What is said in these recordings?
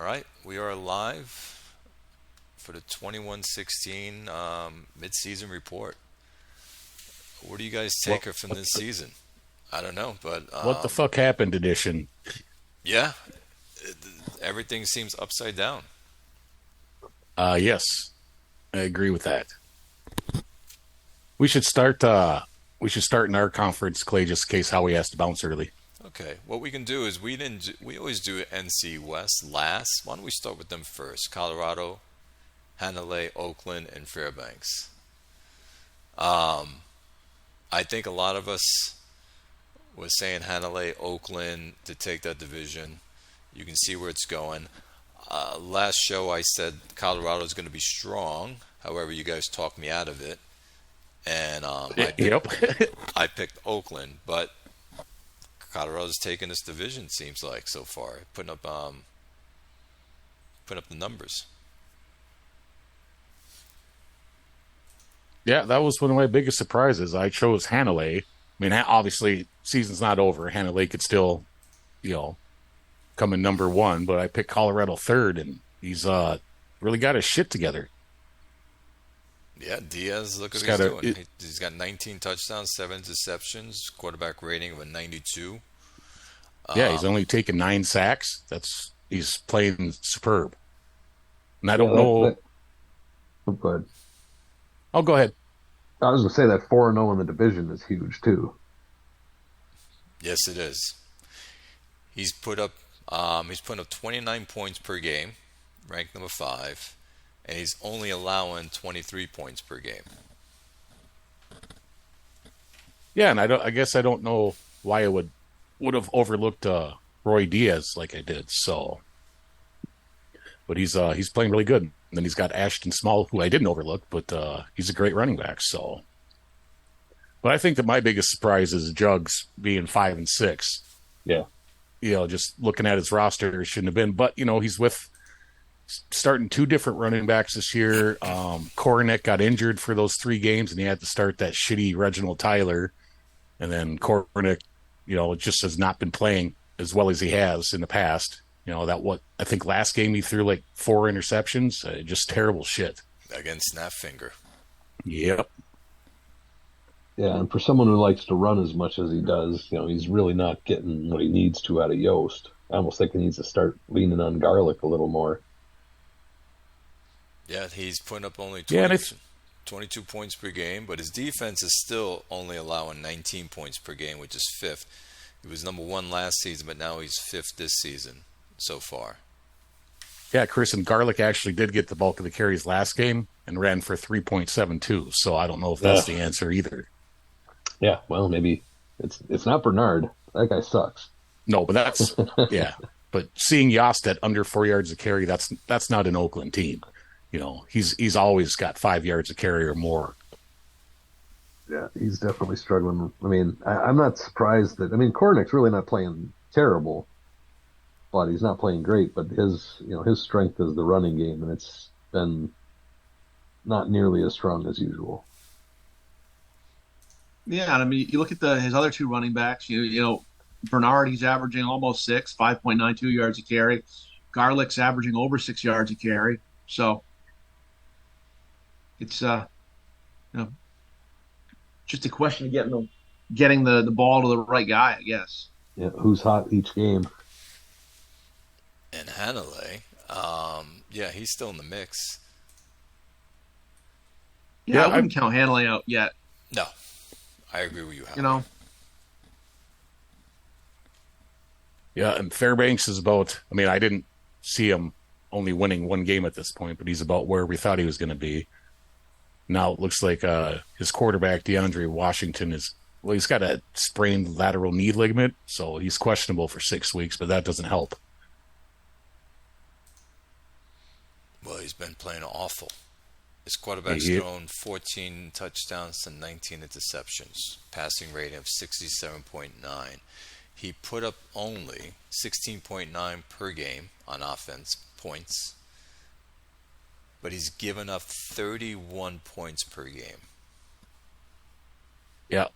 All right, we are live for the 21-16 mid-season report. What do you guys take What from this season? I don't know, but what the fuck happened edition? yeah, it, everything seems upside down. Yes, I agree with that. We should start. We should start in our conference, Clay, just in case Howie has to bounce early. Okay, what we can do is we always do NC West last. Why don't we start with them first? Colorado, Hanalei, Oakland, and Fairbanks. I think a lot of us was saying Hanalei, Oakland to take that division. You can see where it's going. Last show I said Colorado is going to be strong. However, you guys talked me out of it, and Yep. I picked Oakland, but Colorado's taking this division. Seems like so far, putting up the numbers. Yeah, that was one of my biggest surprises. I chose Hanalei. I mean, obviously, season's not over. Hanalei could still, you know, come in number one, but I picked Colorado third, and he's really got his shit together. Yeah, Diaz, look He's what he's got doing. a He's got 19 touchdowns, 7 interceptions, quarterback rating of a 92. Yeah, he's Um, only taken 9 sacks. He's playing superb. And I Yeah, don't know. oh, good. I'll go ahead. I was gonna say that 4-0 in the division is huge too. yes, it is. He's he's putting up 29 points per game, ranked number five, and he's only allowing 23 points per game. Yeah, and I guess I don't know why I would have overlooked Roy Diaz like I did. So, but he's playing really good. And then he's got Ashton Small, who I didn't overlook, but he's a great running back. So, but I think that my biggest surprise is Jugs being 5-6. Yeah. Just looking at his roster, he shouldn't have been. But he's with starting two different running backs this year. Kornick got injured for those 3 games, and he had to start that shitty Reginald Tyler. And then Kornick, just has not been playing as well as he has in the past. I think last game he threw like 4 interceptions. Just terrible shit. Against Snapfinger. Yep. Yeah, and for someone who likes to run as much as he does, he's really not getting what he needs to out of Yost. I almost think he needs to start leaning on Garlic a little more. Yeah, he's putting up only Yeah, 22 points per game, but his defense is still only allowing 19 points per game, which is fifth. He was number one last season, but now he's fifth this season so far. Yeah, Chris, and Garlic actually did get the bulk of the carries last game and ran for 3.72. So I don't know if that's the answer either. Yeah, well, maybe it's not Bernard. That guy sucks. No, but that's yeah. But seeing Yost at under 4 yards a carry, that's not an Oakland team. He's always got 5 yards a carry or more. Yeah, he's definitely struggling. I mean, I'm not surprised Kornick's really not playing terrible, but he's not playing great. But his strength is the running game, and it's been not nearly as strong as usual. Yeah, and I mean, you look at his other two running backs. Bernard, he's averaging almost 5.92 yards a carry. Garlick's averaging over 6 yards a carry. So it's just a question of getting the ball to the right guy, I guess. Yeah, who's hot each game? And Hanalei, yeah, he's still in the mix. Yeah, I wouldn't count Hanley out yet. No, I agree with you, Howard. You know, Yeah, and Fairbanks is about. I mean, I didn't see him only winning 1 game at this point, but he's about where we thought he was going to be. Now it looks like his quarterback DeAndre Washington he's got a sprained lateral knee ligament, so he's questionable for 6 weeks, but that doesn't help. Well, he's been playing awful. His quarterback's thrown 14 touchdowns and 19 interceptions, passing rating of 67.9. He put up only 16.9 per game on offense points, but he's given up 31 points per game. Yeah.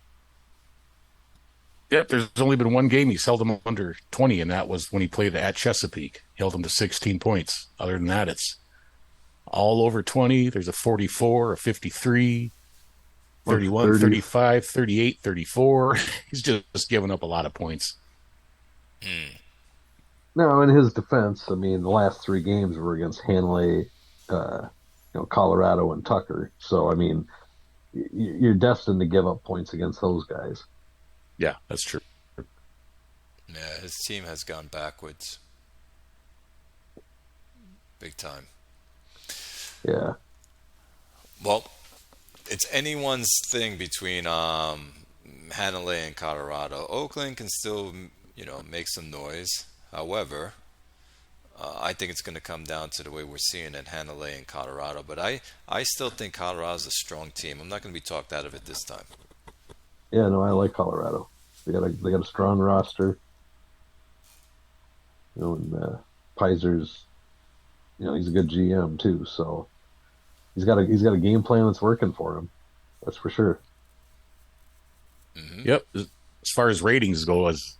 Yep, there's only been one game he's held him under 20, and that was when he played at Chesapeake. He held him to 16 points. Other than that, it's all over 20. There's a 44, a 53, 31, 30. 35, 38, 34. He's just giving up a lot of points. Now, in his defense, I mean, the last 3 games were against Hanley, Colorado, and Tucker. So, I mean, you're destined to give up points against those guys. Yeah, that's true. Yeah, his team has gone backwards. Big time. Yeah. Well, it's anyone's thing between Hanalei and Colorado. Oakland can still, make some noise. However, I think it's going to come down to the way we're seeing it, Hanalei and Colorado. But I still think Colorado's a strong team. I'm not going to be talked out of it this time. Yeah, no, I like Colorado. They got a strong roster. And Pizer's, he's a good GM too. So he's got a game plan that's working for him. That's for sure. Mm-hmm. Yep. As far as ratings go, his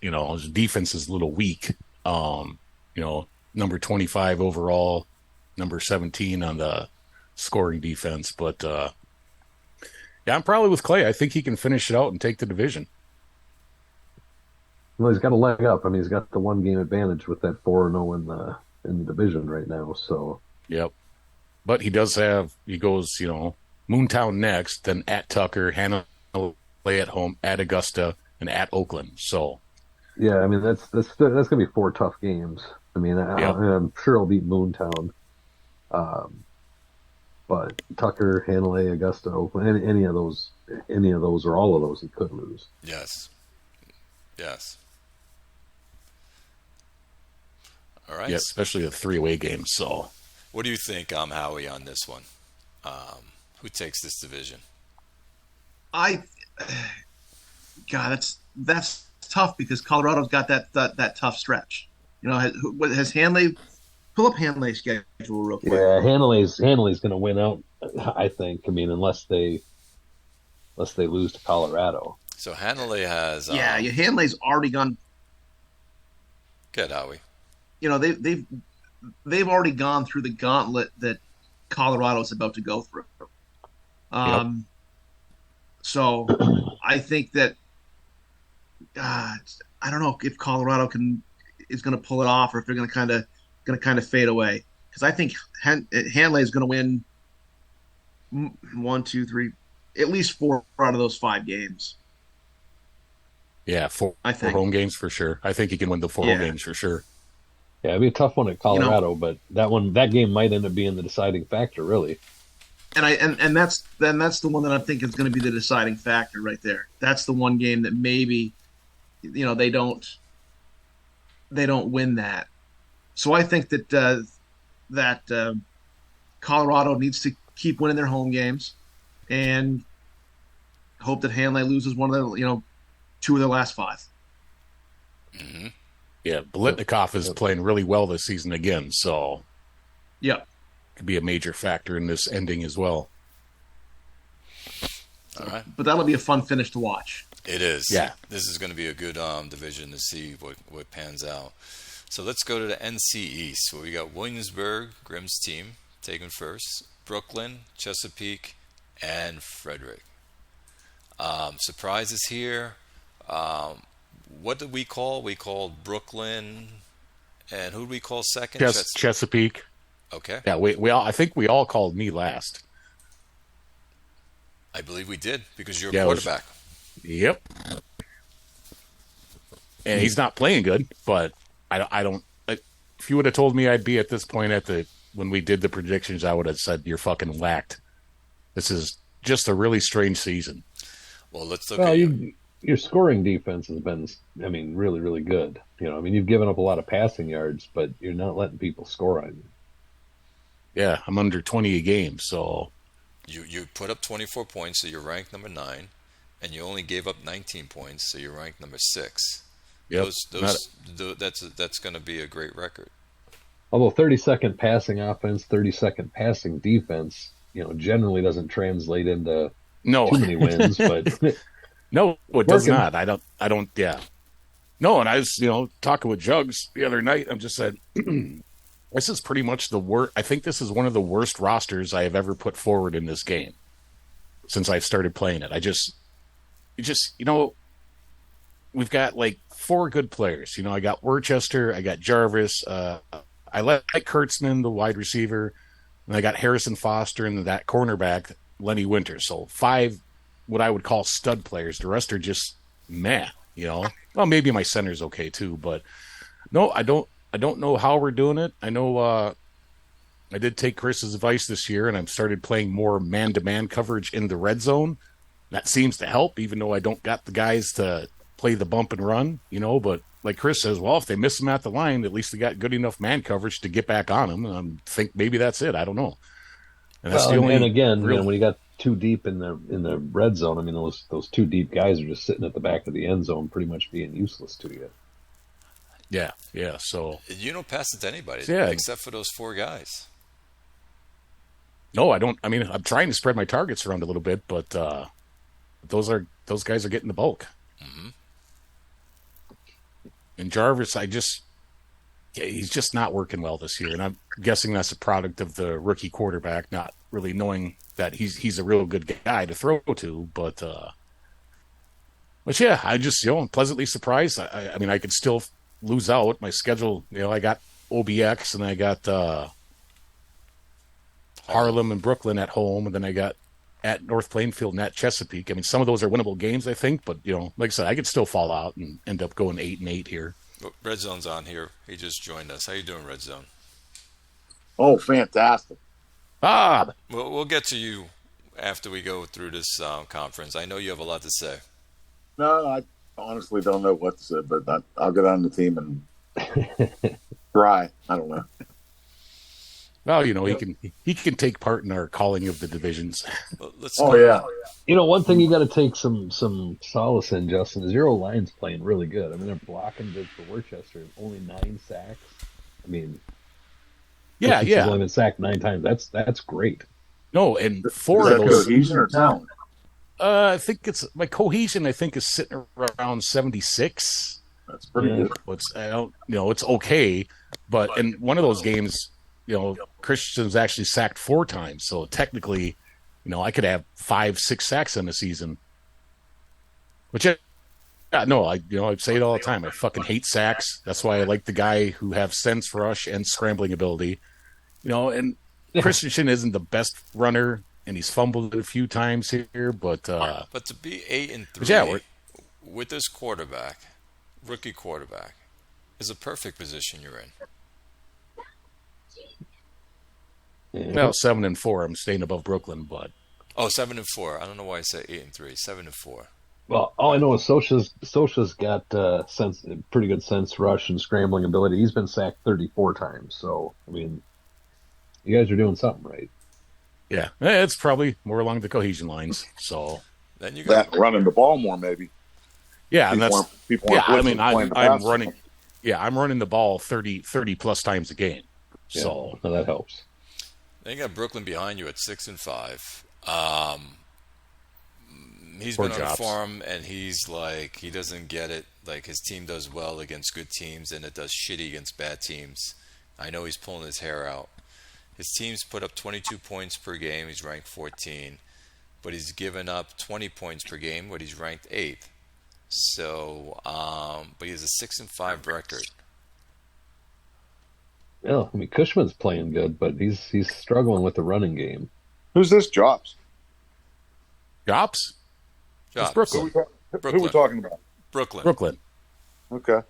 defense is a little weak. Number 25 overall, number 17 on the scoring defense. But I'm probably with Clay. I think he can finish it out and take the division. Well, he's got a leg up. I mean, he's got the 1-game advantage with that 4-0 in the division right now. So. Yep. But he goes, Moontown next, then at Tucker, Hanalei at home, at Augusta, and at Oakland. So. Yeah, I mean, that's going to be 4 tough games. I mean, I'm sure he'll beat Moontown. But Tucker, Hanalei, Augusta, Oakland, any of those or all of those he could lose. Yes. All right. Yeah, especially the 3 away games. So, what do you think, Howie, on this one? Who takes this division? That's tough because Colorado's got that tough stretch. Has Hanley pull up Hanley's schedule real quick? Yeah, Hanley's going to win out. I think. I mean, unless they lose to Colorado. So Hanley has. Hanley's already gone. Good, Howie. They've already gone through the gauntlet that Colorado's about to go through. So I think that I don't know if Colorado is going to pull it off or if they're going to kind of fade away, because I think Hanley is going to win 1, 2, 3, at least 4 out of those 5 games. Yeah, 4 home games for sure. I think he can win the 4 home games for sure. Yeah, it'd be a tough one at Colorado, but that game might end up being the deciding factor, really. And that's the one that I think is going to be the deciding factor right there. That's the one game that maybe, they don't win that. So I think that Colorado needs to keep winning their home games, and hope that Hanley loses one of the 2 of their last 5. Mm-hmm. Yeah, Bolitnikov is playing really well this season again, so could be a major factor in this ending as well. All right, but that'll be a fun finish to watch. It is. Yeah, this is going to be a good division to see what pans out. So let's go to the NC East, where we got Williamsburg, Grimm's team, taken first, Brooklyn, Chesapeake, and Frederick. Surprises here. What did we call? We called Brooklyn, and who did we call second? Chesapeake. Okay. Yeah, we all. I think we all called me last. I believe we did because you're a quarterback. Yep. And he's not playing good, but I don't. If you would have told me I'd be at this point when we did the predictions, I would have said you're fucking whacked. This is just a really strange season. Well, let's look at your scoring defense has been, really, really good. You've given up a lot of passing yards, but you're not letting people score on you. Yeah, I'm under 20 a game, so you put up 24 points, so you're ranked number 9, and you only gave up 19 points, so you're ranked number 6. Yep. That's going to be a great record. Although 30-second passing offense, 30-second passing defense, generally doesn't translate into too many wins, but No, it does Working. not. I don't. Yeah. No, and I was, talking with Jugs the other night. I'm just said, this is pretty much the worst. I think this is one of the worst rosters I have ever put forward in this game since I've started playing it. We've got like 4 good players. I got Worcester, I got Jarvis, I like Kurtzman, the wide receiver, and I got Harrison Foster and that cornerback, Lenny Winters. So 5, what I would call stud players. The rest are just meh. Well, maybe my center's okay too, but no, I don't know how we're doing it. I know I did take Chris's advice this year, and I've started playing more man-to-man coverage in the red zone. That seems to help, even though I don't got the guys to play the bump and run, But like Chris says, well, if they miss them at the line, at least they got good enough man coverage to get back on them. And I think maybe that's it. I don't know. And that's and again, when you got too deep in the red zone, I mean, those 2 deep guys are just sitting at the back of the end zone, pretty much being useless to you. Yeah. So you don't pass it to anybody, except for those 4 guys. No, I don't. I mean, I'm trying to spread my targets around a little bit, but those guys are getting the bulk. Mm-hmm. And Jarvis, he's just not working well this year, and I'm guessing that's a product of the rookie quarterback not really knowing that he's a real good guy to throw to. But yeah, I just I'm pleasantly surprised. I mean, I could still lose out. My schedule, I got OBX and I got Harlem and Brooklyn at home, and then I got at North Plainfield and at Chesapeake. I mean, some of those are winnable games, I think, but like I said, I could still fall out and end up going 8-8 here. Red Zone's on here. He just joined us. How you doing, Red Zone? Oh, fantastic. We'll get to you after we go through this conference. I know you have a lot to say. No, I honestly don't know what to say, but I'll get on the team and try. I don't know. Well, he can take part in our calling of the divisions. Yeah. One thing you got to take some solace in, Justin, is your O-line's playing really good. I mean, they're blocking good for Worcester. Only 9 sacks. I mean, yeah. Only been sacked 9 times. That's great. No, and 4 of those. Cohesion or talent? I think it's my cohesion. I think is sitting around 76. That's pretty good. It's okay, but in one of those games, Christian's actually sacked 4 times. So technically, I could have 5-6 sacks in a season. Which, I say it all the time. I fucking hate sacks. That's why I like the guy who have sense rush and scrambling ability. And Christensen isn't the best runner, and he's fumbled it a few times here. But to be 8-3 with this rookie quarterback, is a perfect position you're in. Well, 7-4. I'm staying above Brooklyn, but 7-4. I don't know why I said 8-3. 7-4. Well, all I know is Socha's got pretty good sense rush and scrambling ability. He's been sacked 34 times. So I mean, you guys are doing something right. Yeah, it's probably more along the cohesion lines. So then you got running the ball more, maybe. Yeah, and I'm running. System. Yeah, I'm running the ball 30 plus times a game. Yeah, so that helps. Then you got Brooklyn behind you at 6-5. He's been on a farm, and he's like, he doesn't get it. Like, his team does well against good teams, and it does shitty against bad teams. I know he's pulling his hair out. His team's put up 22 points per game. He's ranked 14. But he's given up 20 points per game, but he's ranked 8th. So, but he has a 6-5 record. Yeah, I mean, Cushman's playing good, but he's struggling with the running game. Who's this, Jobs? Jobs? It's Brooklyn. Who we talking about? Brooklyn. Okay.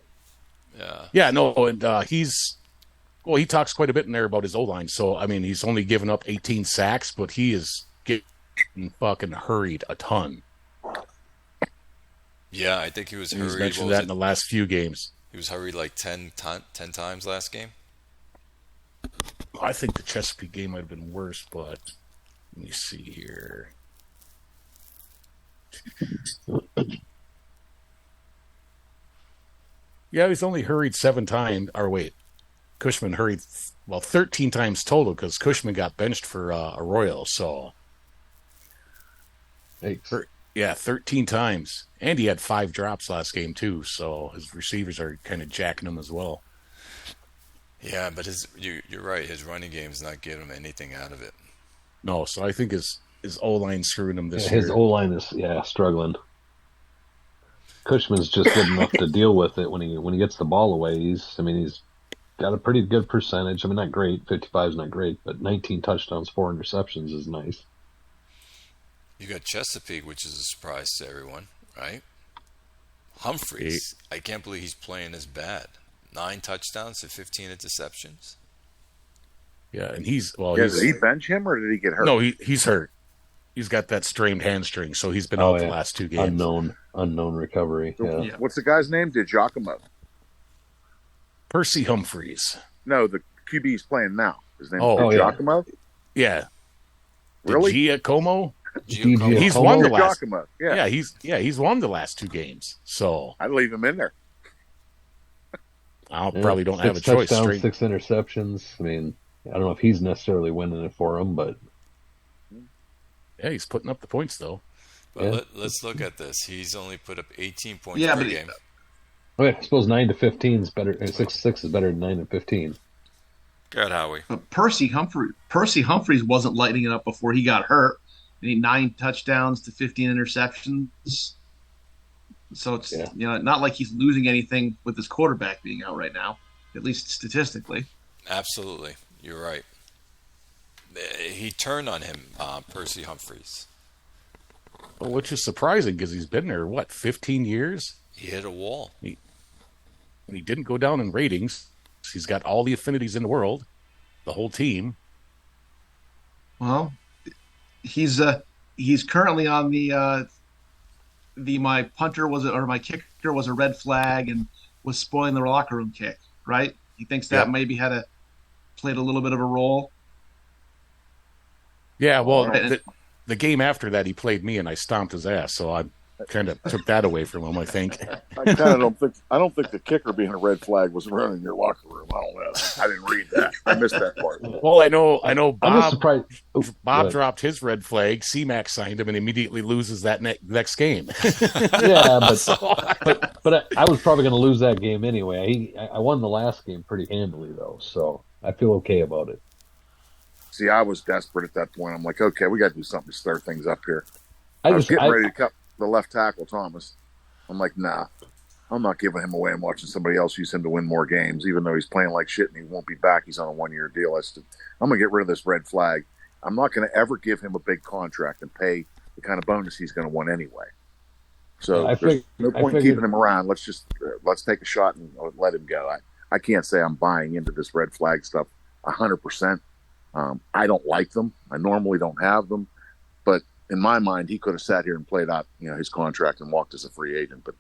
Yeah. Yeah, no, and he talks quite a bit in there about his O-line. So, I mean, he's only given up 18 sacks, but he is getting fucking hurried a ton. Yeah, I think he was hurried. He's mentioned that in the last few games. He was hurried like 10 times last game. I think the Chesapeake game might have been worse, but let me see here. Yeah, he's only hurried 7 times. Or wait, Cushman hurried 13 times total because Cushman got benched for Arroyo. So, Thanks. Yeah, 13 times. And he had 5 drops last game, too. So his receivers are kind of jacking him as well. Yeah, but you're right. His running game's not getting him anything out of it. No, so I think his O-line screwing him this year. His O-line is struggling. Cushman's just good enough to deal with it when he gets the ball away. He's got a pretty good percentage. I mean, not great. 55 is not great, but 19 touchdowns, 4 interceptions is nice. You got Chesapeake, which is a surprise to everyone, right? Humphreys, I can't believe he's playing as bad. 9 touchdowns to 15 interceptions. Yeah, and did he bench him or did he get hurt? No, he's hurt. He's got that strained hamstring, so he's been out the last 2 games. Unknown recovery. Yeah. What's the guy's name? DiGiacomo. Percy Humphreys. No, the QB he's playing now. His name is DiGiacomo? Yeah. Really? Giacomo? He's won the last. Yeah, he's won the last 2 games. So I'd leave him in there. I probably don't have a 6 choice. Touchdowns, 6 interceptions. I mean, I don't know if he's necessarily winning it for him, but yeah, he's putting up the points though. But let's look at this. He's only put up 18 points per game. I suppose 9 to 15 is better. 6 is better than 9 to 15. Good, Howie. But Percy Humphreys wasn't lighting it up before he got hurt. 9 touchdowns to 15 interceptions. So it's not like he's losing anything with his quarterback being out right now, at least statistically. Absolutely, you're right. He turned on him, Percy Humphreys. Well, which is surprising because he's been there 15 years. He hit a wall. He didn't go down in ratings. He's got all the affinities in the world, the whole team. Well, he's currently on my punter my kicker was a red flag and was spoiling the locker room kick, right? He thinks that maybe played a little bit of a role. Yeah, well, the game after that he played me and I stomped his ass, so I kind of took that away from him, I think. I don't think the kicker being a red flag was running your locker room. I don't know. I didn't read that. I missed that part. Well, I know. I'm just surprised. Bob dropped his red flag. C-Mac signed him and immediately loses that next game. Yeah, but I was probably going to lose that game anyway. I won the last game pretty handily though, so I feel okay about it. See, I was desperate at that point. I'm like, okay, we got to do something to stir things up here. I was getting ready to cut the left tackle, Thomas. I'm like, nah, I'm not giving him away and watching somebody else use him to win more games, even though he's playing like shit and he won't be back. He's on a 1-year deal. I'm going to get rid of this red flag. I'm not going to ever give him a big contract and pay the kind of bonus he's going to want anyway. So there's no point keeping him around. Let's take a shot and let him go. I can't say I'm buying into this red flag stuff 100%. I don't like them. I normally don't have them, but in my mind, he could have sat here and played out, his contract and walked as a free agent. But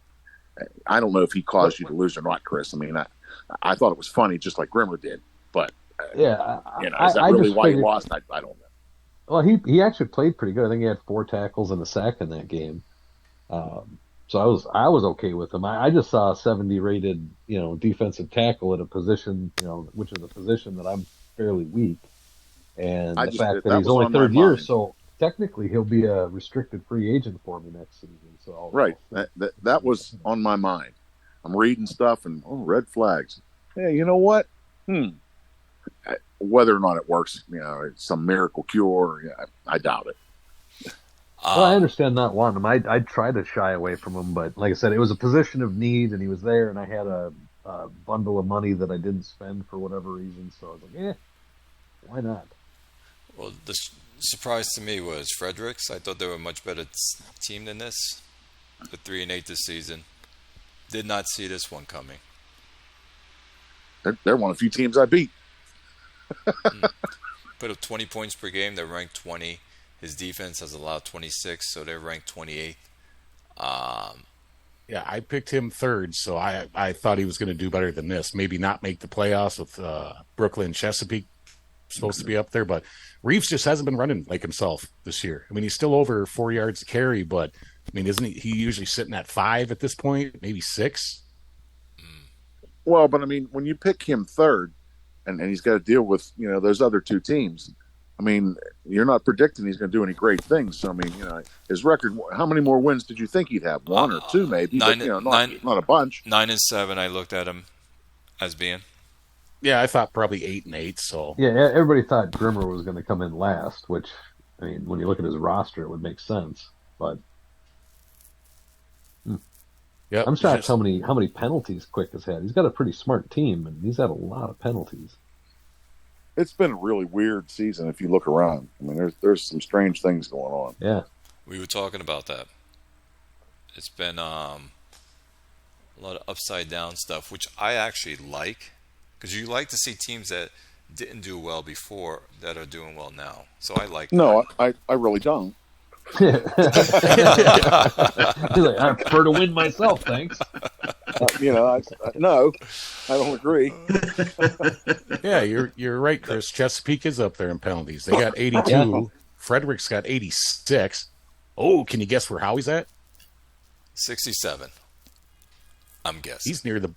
I don't know if he caused you to lose or not, Chris. I mean, I thought it was funny, just like Grimmer did. But is that really why he lost? I don't know. Well, he actually played pretty good. I think he had 4 tackles and a sack in that game. So I was okay with him. I just saw a 70 rated, defensive tackle at a position, which is a position that I'm fairly weak. And the fact that he's only third year, so technically he'll be a restricted free agent for me next season. So right, that was on my mind. I'm reading stuff and red flags. Hey, you know what? Whether or not it works, it's some miracle cure. I doubt it. Well, I understand not wanting him. I'd try to shy away from him, but like I said, it was a position of need, and he was there, and I had a bundle of money that I didn't spend for whatever reason. So I was like, why not? Well, the surprise to me was Fredericks. I thought they were a much better team than this. The 3-8 this season. Did not see this one coming. They're one of the few teams I beat. Put up 20 points per game. They're ranked 20. His defense has allowed 26, so they're ranked 28th. Yeah, I picked him third, so I thought he was going to do better than this. Maybe not make the playoffs with Brooklyn, Chesapeake supposed to be up there, but Reeves just hasn't been running like himself this year. I mean, he's still over 4 yards to carry, but I mean, isn't he usually sitting at 5 at this point, maybe 6? Well, but I mean, when you pick him third, and he's got to deal with those other 2 teams, I mean, you're not predicting he's going to do any great things. So, I mean, his record, how many more wins did you think he'd have? One or two, maybe, but, not a bunch. 9-7, I looked at him as being. Yeah, I thought probably 8-8, so. Yeah, everybody thought Grimmer was going to come in last, which, I mean, when you look at his roster, it would make sense, but. Yep. I'm shocked how many penalties Quick has had. He's got a pretty smart team, and he's had a lot of penalties. It's been a really weird season if you look around. I mean, there's some strange things going on. Yeah. We were talking about that. It's been a lot of upside down stuff, which I actually like, because you like to see teams that didn't do well before that are doing well now. So I like. No, I really don't. He's like, I prefer to win myself, thanks. No, I don't agree. Yeah, you're right, Chris. Chesapeake is up there in penalties. They got 82. Yeah. Frederick's got 86. Oh, can you guess where Howie's at? 67. I'm guessing.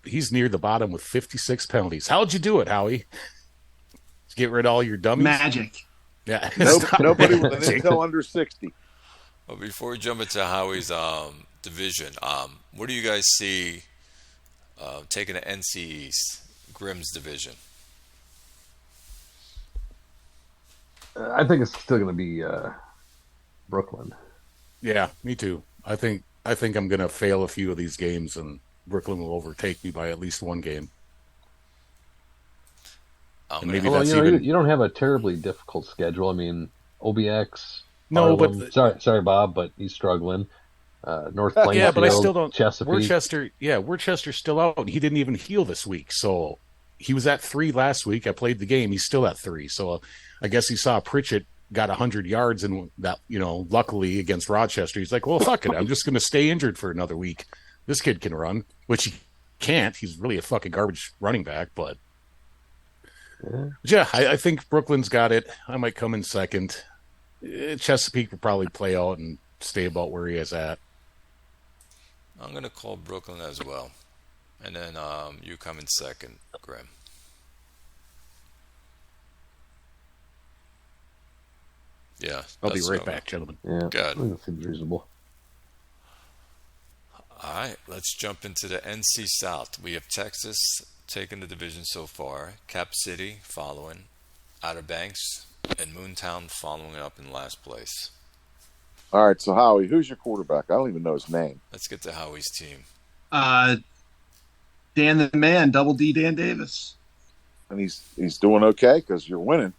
He's near the bottom with 56 penalties. How'd you do it, Howie? Did you get rid of all your dummies? Magic. Yeah. Nobody with an intel under 60. Well, before we jump into Howie's division, what do you guys see taking the NC East, Grimm's division? I think it's still going to be Brooklyn. Yeah, me too. I think I'm going to fail a few of these games, and Brooklyn will overtake me by at least one game. And maybe you don't have a terribly difficult schedule. I mean, OBX. No, Harlem, but sorry, Bob, but he's struggling. North Plainfield, yeah, but I still don't. Chesapeake. Worcester's still out. He didn't even heal this week, so he was at 3 last week. I played the game. He's still at 3. So I guess he saw Pritchett got 100 yards and that, luckily against Rochester. He's like, well, fuck it. I'm just going to stay injured for another week. This kid can run, which he can't. He's really a fucking garbage running back, but yeah, I think Brooklyn's got it. I might come in second. Chesapeake will probably play out and stay about where he is at. I'm going to call Brooklyn as well. And then you come in second, Grim. Yeah. I'll be right back, gentlemen. Yeah, good. That seems reasonable. All right, let's jump into the NC South. We have Texas taking the division so far, Cap City following, Outer Banks, and Moontown following up in last place. All right, so Howie, who's your quarterback? I don't even know his name. Let's get to Howie's team. Dan the Man, Double D Dan Davis. And he's doing okay because you're winning.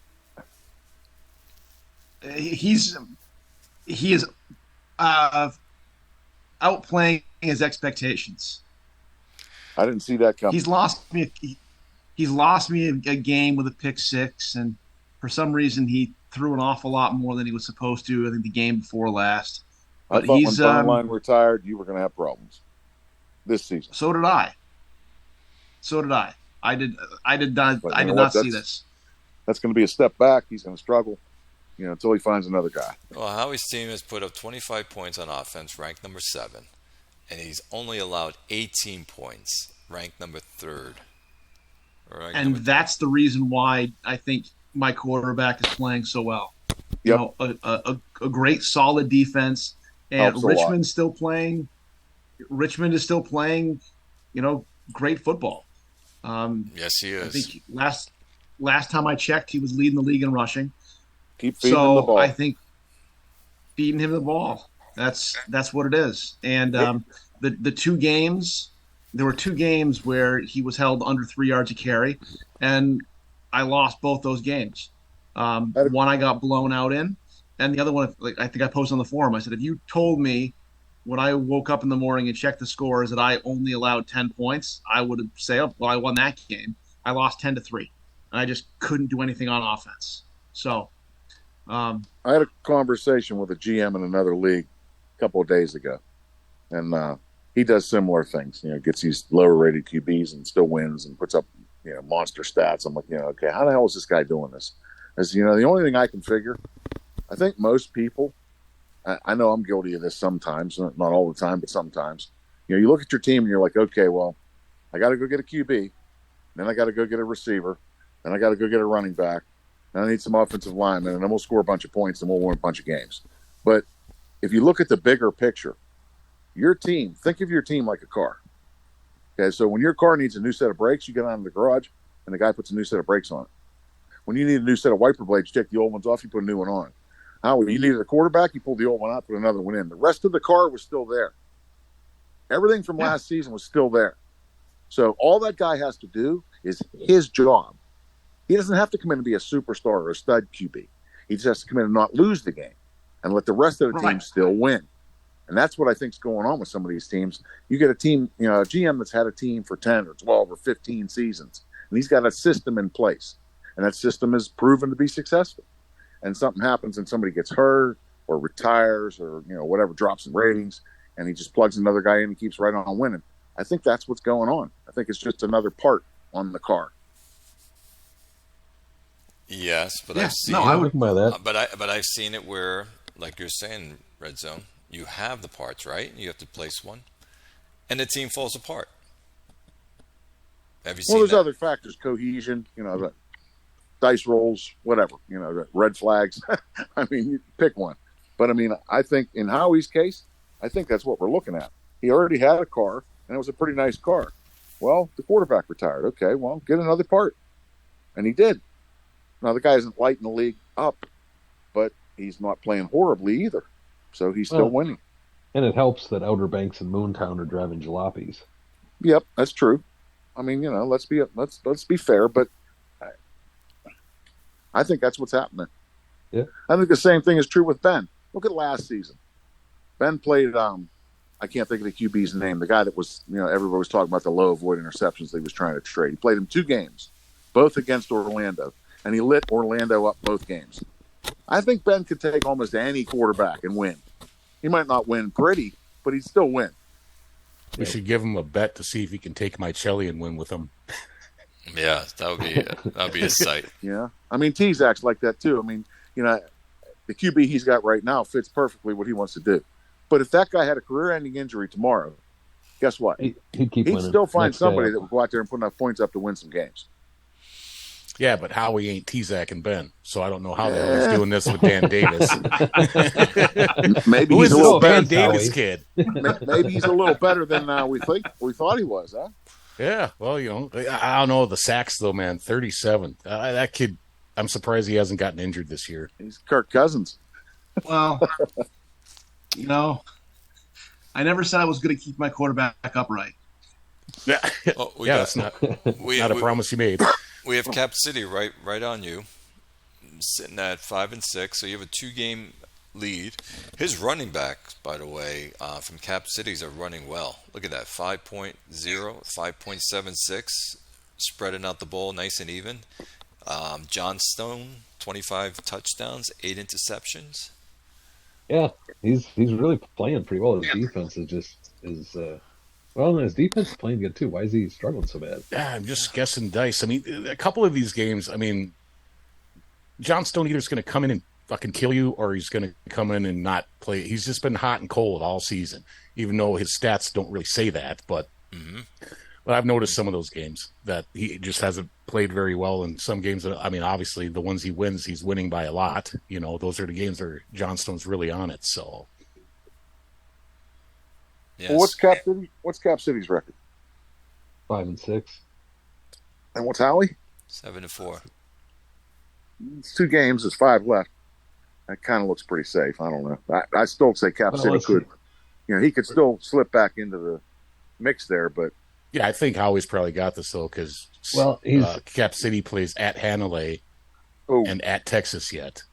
He is outplaying his expectations. I didn't see that coming. He's lost me a game with a pick six, and for some reason he threw an awful lot more than he was supposed to. I think the game before last. But I thought when Burnline retired, you were going to have problems this season. So did I. I did not see this. That's going to be a step back. He's going to struggle, until he finds another guy. Well, Howie's team has put up 25 points on offense, ranked number 7, and he's only allowed 18 points, ranked number 3rd. And that's the reason why I think my quarterback is playing so well. Yep. A great solid defense, and Richmond is still playing, great football. Yes, he is. I think last time I checked, he was leading the league in rushing. Keep feeding him the ball. I think feeding him the ball. That's what it is. And the 2 games, there were 2 games where he was held under 3 yards a carry, and I lost both those games. One I got blown out in, and the other one, I think I posted on the forum. I said, if you told me when I woke up in the morning and checked the scores that I only allowed 10 points, I would say, oh, well, I won that game. I lost 10-3, and I just couldn't do anything on offense. So I had a conversation with a GM in another league a couple of days ago, and he does similar things. Gets these lower rated QBs and still wins and puts up monster stats. I'm like, okay, how the hell is this guy doing this? As the only thing I can figure, I think most people, I know I'm guilty of this sometimes, not all the time, but sometimes. You look at your team and you're like, okay, well, I got to go get a QB, then I got to go get a receiver, then I got to go get a running back, and I need some offensive linemen, and then we'll score a bunch of points and we'll win a bunch of games. But if you look at the bigger picture, your team, think of your team like a car. Okay, so when your car needs a new set of brakes, you get out of the garage, and the guy puts a new set of brakes on it. When you need a new set of wiper blades, you take the old ones off, you put a new one on. When you needed a quarterback, you pulled the old one out, put another one in. The rest of the car was still there. Everything from last season was still there. So all that guy has to do is his job. He doesn't have to come in and be a superstar or a stud QB. He just has to come in and not lose the game and let the rest of the team still win. And that's what I think is going on with some of these teams. You get a team, a GM that's had a team for 10 or 12 or 15 seasons, and he's got a system in place. And that system is proven to be successful. And something happens and somebody gets hurt or retires or, whatever, drops in ratings, and he just plugs another guy in and keeps right on winning. I think that's what's going on. I think it's just another part on the car. Yes, but I've seen I wouldn't buy that. But I've seen it where, like you're saying, Red Zone, you have the parts, right? You have to place one, and the team falls apart. Have you seen there's that? other factors, cohesion, the dice rolls, whatever, the red flags. I mean, you pick one. But, I think in Howie's case, I think that's what we're looking at. He already had a car, and it was a pretty nice car. Well, the quarterback retired. Okay, well, get another part. And he did. Now, the guy isn't lighting the league up, but he's not playing horribly either. So he's still winning. And it helps that Outer Banks and Moontown are driving jalopies. Yep, that's true. Let's be fair, but I think that's what's happening. Yeah. I think the same thing is true with Ben. Look at last season. Ben played, I can't think of the QB's name, the guy that was, everybody was talking about the low avoid interceptions that he was trying to trade. He played him 2 games, both against Orlando, and he lit Orlando up both games. I think Ben could take almost any quarterback and win. He might not win pretty, but he'd still win. We should give him a bet to see if he can take my Chelly and win with him. Yeah, that would be a sight. Yeah, T-Zac's like that too. The QB he's got right now fits perfectly what he wants to do. But if that guy had a career-ending injury tomorrow, guess what? He'd still find somebody that would go out there and put enough points up to win some games. Yeah, but Howie ain't T-Zac and Ben, so I don't know how the hell he's doing this with Dan Davis. Maybe Who he's is a little this Dan better, Davis kid? Maybe he's a little better than we thought he was, huh? Yeah, well, I don't know the sacks though, man. 37. That kid, I'm surprised he hasn't gotten injured this year. He's Kirk Cousins. Well, I never said I was going to keep my quarterback upright. Yeah, that's not a promise you made. We have Cap City right on you, sitting at 5-6. So you have a 2-game lead. His running backs, by the way, from Cap Cities are running well. Look at that, 5.0, 5.76, spreading out the ball nice and even. John Stone, 25 touchdowns, 8 interceptions. Yeah, he's really playing pretty well. His defense his defense is playing good too. Why is he struggling so bad? Yeah, I'm just guessing dice. A couple of these games, John Stone either's going to come in and fucking kill you, or he's going to come in and not play. He's just been hot and cold all season, even though his stats don't really say that. But I've noticed some of those games that he just hasn't played very well. In some games, obviously the ones he wins, he's winning by a lot. Those are the games where John Stone's really on it. So, yes. Well, what's Cap City's record? 5-6. And what's Howie? 7-4. It's 2 games. There's 5 left. That kind of looks pretty safe. I don't know. I still say Cap City could. He could still slip back into the mix there, but. Yeah, I think Howie's probably got this, though, because Cap City plays at Hanalei and at Texas yet.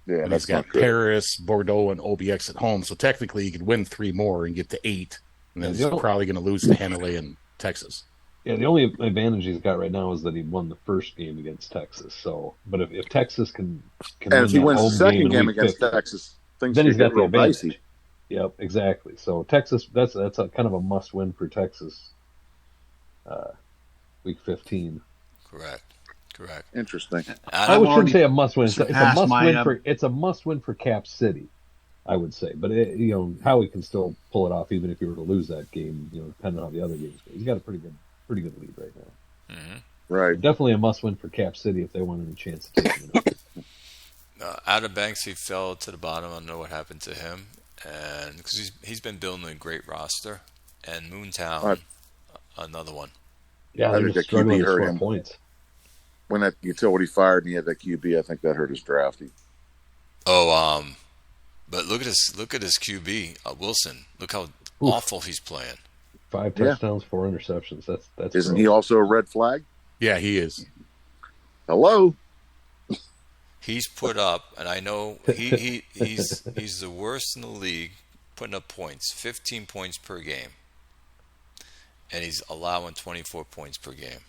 Yeah, and he's got Paris, Bordeaux, and OBX at home, so technically he could win 3 more and get to 8, and then he's probably going to lose to Hanalei and Texas. Yeah, the only advantage he's got right now is that he won the first game against Texas. So, but if Texas can and if he wins the second game against Texas, things then he's got the advantage. Dicey. Yep, exactly. So Texas, that's a kind of a must-win for Texas. Week 15. Correct. Interesting. I shouldn't say a must-win. It's a must-win for Cap City, I would say. But Howie can still pull it off even if he were to lose that game. Depending on how the other games go. He's got a pretty good lead right now. Mm-hmm. Right. Definitely a must-win for Cap City if they want any chance to take him. Outer Banks, he fell to the bottom. I don't know what happened to him, and because he's been building a great roster. And Moontown, another one. Yeah, I they're think just that QB struggling to hurt score him. points. When that utility fired and he had that QB, I think that hurt his drafty. Oh, but look at his QB, Wilson. Look how awful he's playing. 5 touchdowns, 4 interceptions. That's Isn't gross. he also a red flag? Yeah, he is. Hello. He's put up, and I know he's the worst in the league, putting up points, 15 points per game, and he's allowing 24 points per game.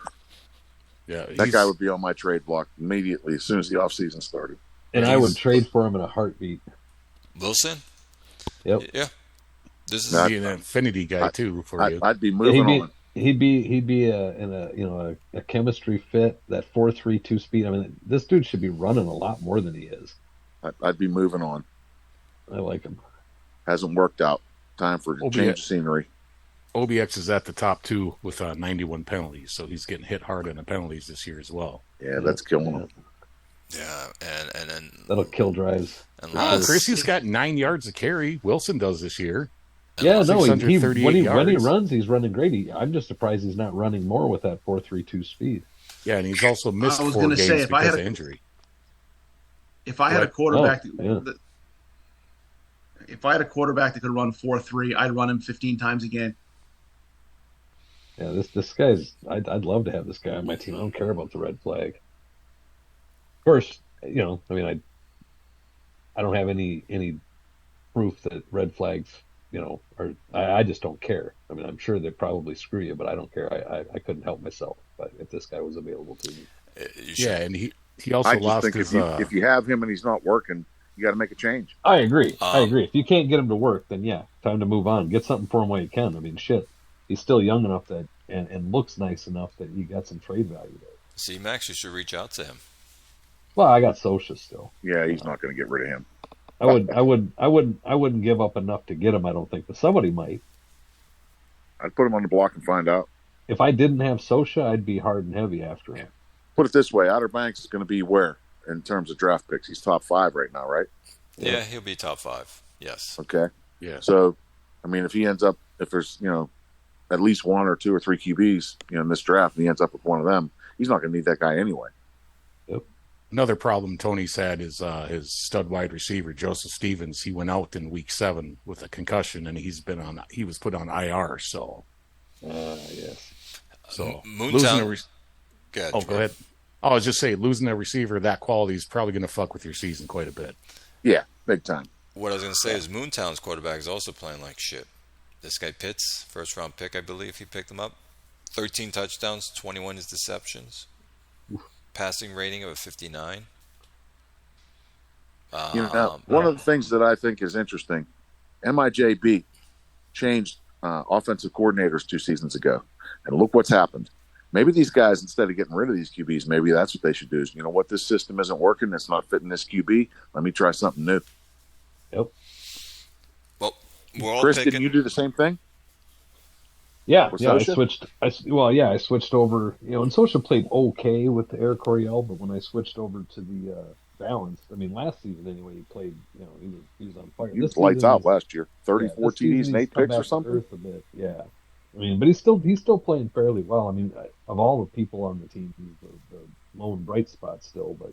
Yeah, That guy would be on my trade block immediately as soon as the offseason started. And I would trade for him in a heartbeat. Wilson? Yep. Yeah. This is an infinity guy too for you. I'd be moving on. He'd be a chemistry fit, that 4.32 speed. I mean, this dude should be running a lot more than he is. I'd be moving on. I like him. Hasn't worked out. Time for a change of scenery. OBX is at the top 2 with 91 penalties, so he's getting hit hard on the penalties this year as well. Yeah, that's killing him. Yeah, and then that'll kill drives. And Chrissy's got 9 yards a carry. Wilson does this year. Yeah, no, when he yards. runs, he's running great. I'm just surprised he's not running more with that 4.32 speed. Yeah, and he's also missed 4 games because of injury. If I had a quarterback, if I had a quarterback that could run 4.3, I'd run him 15 times a game. Yeah, this guy's. I'd love to have this guy on my team. I don't care about the red flag. Of course, I mean, I don't have any proof that red flags, I just don't care. I mean, I'm sure they probably screw you, but I don't care. I couldn't help myself. But if this guy was available to me, yeah, and he also lost his. If you have him and he's not working, you got to make a change. I agree. If you can't get him to work, then yeah, time to move on. Get something for him while you can. I mean, shit, he's still young enough that and looks nice enough that you got some trade value there. See, Max, you should reach out to him. Well, I got Socha still. Yeah, he's not going to get rid of him. I wouldn't give up enough to get him. I don't think, but somebody might. I'd put him on the block and find out. If I didn't have Socha, I'd be hard and heavy after him. Put it this way: Outer Banks is going to be where in terms of draft picks? He's top 5 right now, right? Yeah, he'll be top 5. Yes. Okay. Yeah. So, I mean, if there's at least 1 or 2 or 3 QBs in this draft, and he ends up with one of them, he's not going to need that guy anyway. Another problem Tony's had is his stud wide receiver Joseph Stevens. He went out in week 7 with a concussion, and he was put on IR. So, yes. So Moontown. Go ahead. I was just saying, losing a receiver that quality is probably going to fuck with your season quite a bit. Yeah, big time. What I was going to say is Moontown's quarterback is also playing like shit. This guy Pitts, first round pick, I believe he picked him up. 13 touchdowns, 21 interceptions. Passing rating of a 59. One of the things that I think is interesting, MIJB changed offensive coordinators 2 seasons ago, and look what's happened. Maybe these guys, instead of getting rid of these QBs, maybe that's what they should do. Is, what, this system isn't working. It's not fitting this QB. Let me try something new. Yep. Well, we're all Chris, picking... didn't you do the same thing? Yeah. I switched over. And Socha played okay with Eric Coryell, but when I switched over to the balance, I mean, last season anyway, he played. He was on fire. He was lights out last year. 34 TDs and 8 picks or something. A bit. Yeah. I mean, but he's still playing fairly well. I mean, of all the people on the team, he's the lone bright spot still, but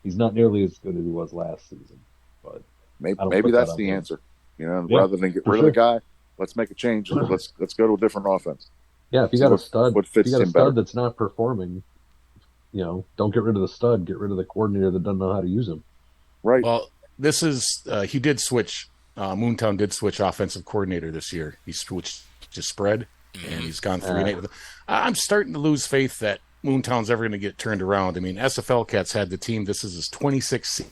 he's not nearly as good as he was last season. But maybe that's the answer. Rather than get rid of the guy, let's make a change. Let's go to a different offense. Yeah, if you got a stud, better. That's not performing, don't get rid of the stud. Get rid of the coordinator that doesn't know how to use him. Right. Well, this is he did switch. Moontown did switch offensive coordinator this year. He switched to spread. And he's gone 3-8 with it. I'm starting to lose faith that Moontown's ever going to get turned around. I mean, SFL Cat's had the team. This is his 26th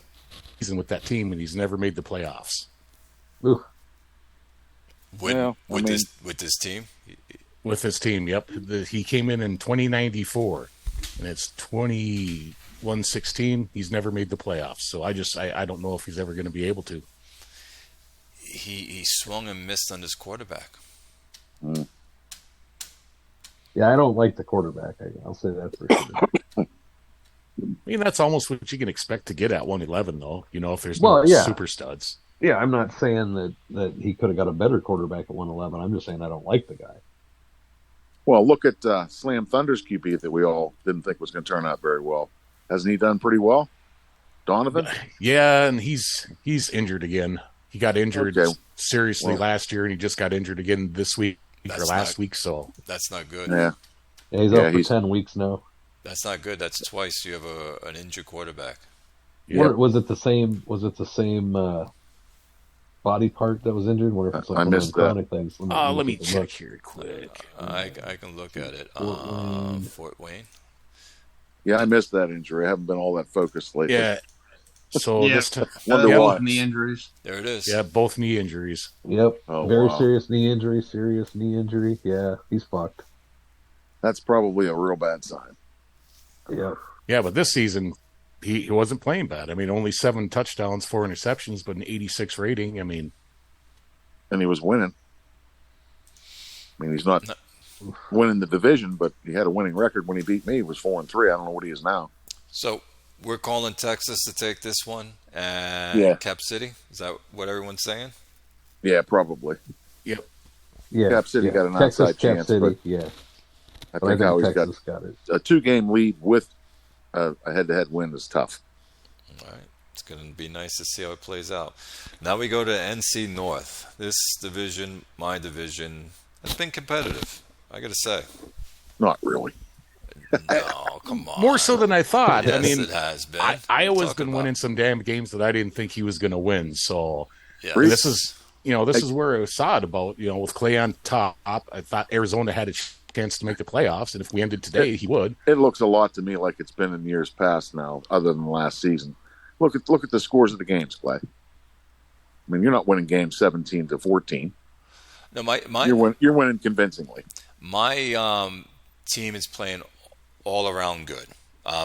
season with that team, and he's never made the playoffs. Ooh. With this team? With his team, yep. He came in 2094, and it's 21-16. He's never made the playoffs. So I don't know if he's ever going to be able to. He swung and missed on his quarterback. Yeah, I don't like the quarterback. I'll say that for sure. mean, that's almost what you can expect to get at 111, though. If there's Well, no yeah. super studs. Yeah, I'm not saying that he could have got a better quarterback at 111. I'm just saying I don't like the guy. Well, look at Slam Thunder's QB that we all didn't think was going to turn out very well. Hasn't he done pretty well? Donovan? Yeah, and he's injured again. He got injured seriously last year, and he just got injured again this week or last week. So that's not good. Yeah, he's out for 10 weeks now. That's not good. That's twice you have an injured quarterback. Yep. Was it the same? Body part that was injured? Wonder if it's like I missed chronic things. Let me check here quick. I can look at it. Fort Wayne. Yeah, I missed that injury. I haven't been all that focused lately. Yeah. So wonder why. Knee injuries. There it is. Yeah, both knee injuries. Yep. Very serious knee injury. Yeah, he's fucked. That's probably a real bad sign. Yeah. Yeah, but this season he wasn't playing bad. I mean, only 7 touchdowns, 4 interceptions, but an 86 rating. I mean, and he was winning. I mean, he's not winning the division, but he had a winning record when he beat me. He was 4-3. I don't know what he is now. So we're calling Texas to take this one, and Cap City. Is that what everyone's saying? Yeah, probably. Yep. Yeah. Cap City got an Texas, outside chance, City, but yeah. I think how he's got it. A 2-game lead with a head-to-head win is tough. All right. It's going to be nice to see how it plays out. Now we go to NC North. This division, my division, has been competitive, I got to say. Not really. No, come on. More so than I thought. Yes, I mean, it has been. Iowa's been winning some damn games that I didn't think he was going to win. So this is where I saw it about, with Clay on top. I thought Arizona had a chance to make the playoffs, and if we ended today, he would. It looks a lot to me like it's been in years past now, other than last season. Look at the scores of the games, Clay. I mean, you're not winning games 17-14. No, you're winning convincingly. My team is playing all around good.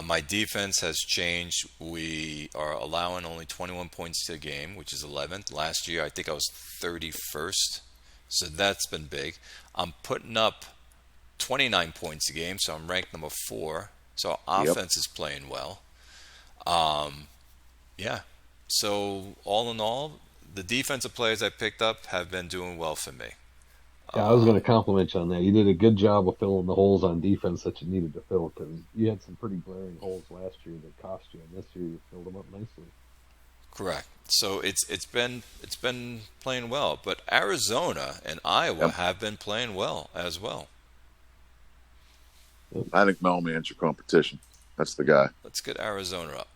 My defense has changed. We are allowing only 21 points a game, which is 11th. Last year, I think I was 31st, so that's been big. I'm putting up 29 points a game, so I'm ranked number 4. So offense is playing well. So all in all, the defensive players I picked up have been doing well for me. Yeah, I was going to compliment you on that. You did a good job of filling the holes on defense that you needed to fill, because you had some pretty glaring holes last year that cost you, and this year you filled them up nicely. Correct. So it's been playing well, but Arizona and Iowa have been playing well as well. I think Melman's your competition. That's the guy. Let's get Arizona up.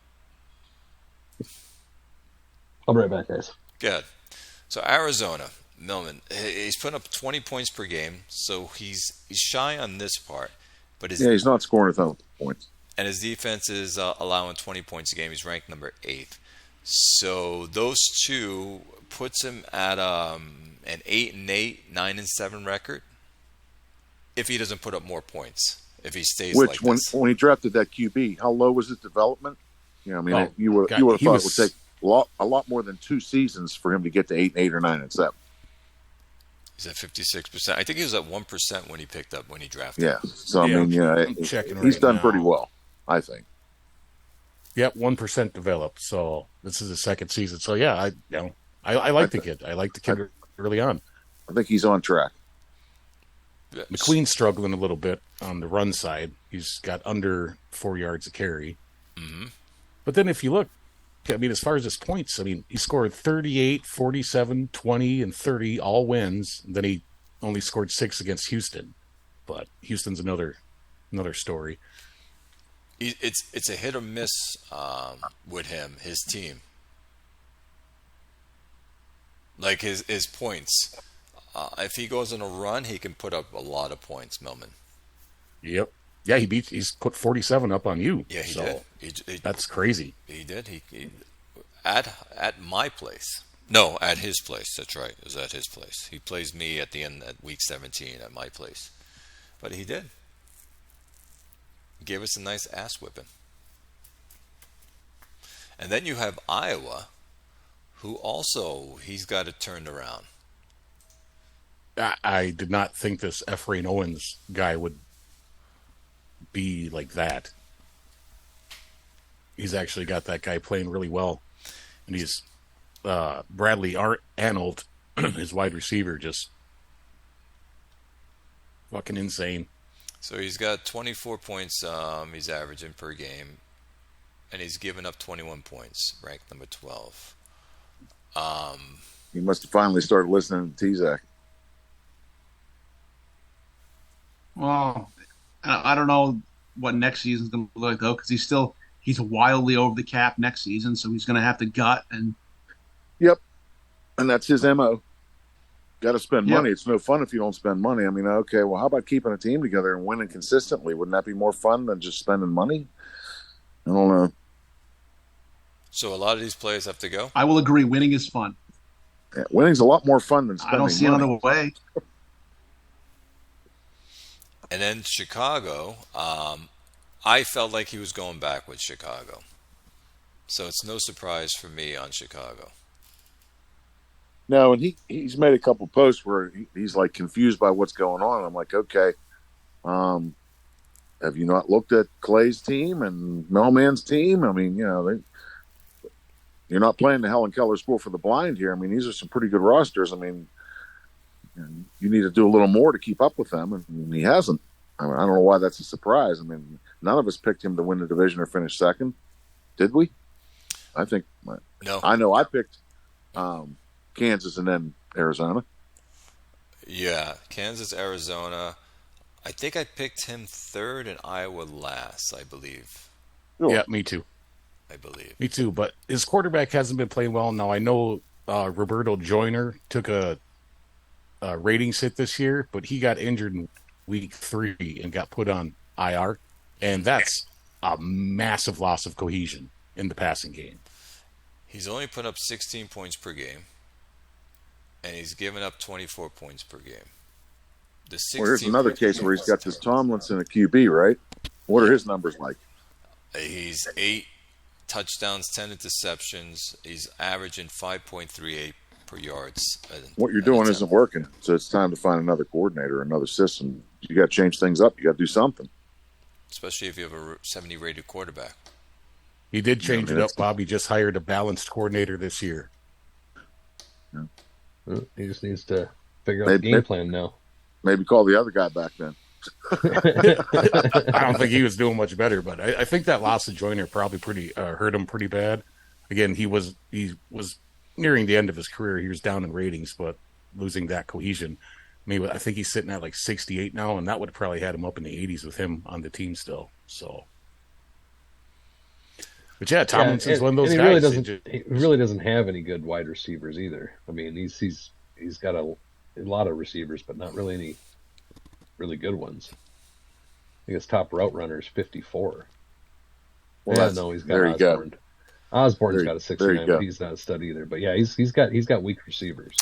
I'll be right back, guys. Good. So Arizona, Millman, he's putting up 20 points per game, so he's shy on this part. But he's not scoring a ton of points. And his defense is allowing 20 points a game. He's ranked number 8. So those two puts him at an 8-8, 9-7 record. If he doesn't put up more points, if he stays like this. When he drafted that QB, how low was his development? You would have thought it would take a lot more than 2 seasons for him to get to 8-8 or 9-7. He's at 56%. I think he was at 1% when he drafted. Yeah. So he's done pretty well, I think. Yep, 1% developed. So this is his second season. So yeah, I like the kid. I like the kid early on. I think he's on track. Yes. McQueen's struggling a little bit on the run side. He's got under 4 yards a carry. Mm-hmm. But then if you look, I mean, as far as his points, I mean, he scored 38, 47, 20, and 30, all wins. And then he only scored 6 against Houston. But Houston's another story. It's a hit or miss with him, his team. Like his points. If he goes on a run, he can put up a lot of points, Millman. Yep. Yeah, he's put 47 up on you. Yeah, he did. That's crazy. He did. He at my place. No, at his place. That's right. It was at his place. He plays me at the end at week 17 at my place. But he did. He gave us a nice ass whipping. And then you have Iowa, who also he's got it turned around. I did not think this Efrain Owens guy would be like that. he's actually got that guy playing really well, and he's Bradley Arnold, his wide receiver, just fucking insane. So he's got 24 points he's averaging per game, and he's given up 21 points, ranked number 12. He must have finally started listening to T-Zach. Well, I don't know what next season's going to look like, though, because he's wildly over the cap next season, so he's going to have to gut. And Yep. And that's his MO. Got to spend Yep. money. It's no fun if you don't spend money. I mean, okay, well, how about keeping a team together and winning consistently? Wouldn't that be more fun than just spending money? I don't know. So a lot of these players have to go. I will agree, winning is fun. Yeah, winning's a lot more fun than I spending don't see money. another way. And then Chicago, I felt like he was going back with Chicago. So it's no surprise for me on Chicago. No, and he's made a couple posts where he's like confused by what's going on. I'm like, okay, have you not looked at Clay's team and Melman's team? I mean, you're not playing the Helen Keller School for the Blind here. I mean, these are some pretty good rosters. I mean, you need to do a little more to keep up with them, and he hasn't. I mean, I don't know why that's a surprise. I mean, none of us picked him to win the division or finish second, did we? I think No. I know I picked Kansas and then Arizona. Yeah, Kansas, Arizona. I think I picked him third and Iowa last, I believe. Sure. Yeah, me too. Me too. But his quarterback hasn't been playing well. Now I know Roberto Joyner took a ratings hit this year, but he got injured in week 3 and got put on IR, and that's a massive loss of cohesion in the passing game. He's only put up 16 points per game, and he's given up 24 points per game. Well, here's another case where he's got this Tomlinson at QB, right? What are his numbers like? He's 8 touchdowns, 10 interceptions. He's averaging 5.38 per yards. What you're doing isn't working, so it's time to find another coordinator, another system. You got to change things up. You got to do something. Especially if you have a 70-rated quarterback. He did change it up, Bob. He just hired a balanced coordinator this year. Yeah. Well, he just needs to figure out the game plan now. Maybe call the other guy back then. I don't think he was doing much better, but I think that loss of Joyner probably hurt him pretty bad. Again, he was nearing the end of his career. He was down in ratings, but losing that cohesion. Maybe I think he's sitting at like 68 now, and that would have probably had him up in the 80s with him on the team still. So, but yeah, Tomlinson's one of those guys. He really doesn't have any good wide receivers either. I mean, he's got a lot of receivers, but not really any really good ones. I think his top route runner is 54. Well, no, he's got Osborne. Osborne's got a 69, but he's not a stud either. But yeah, he's got weak receivers.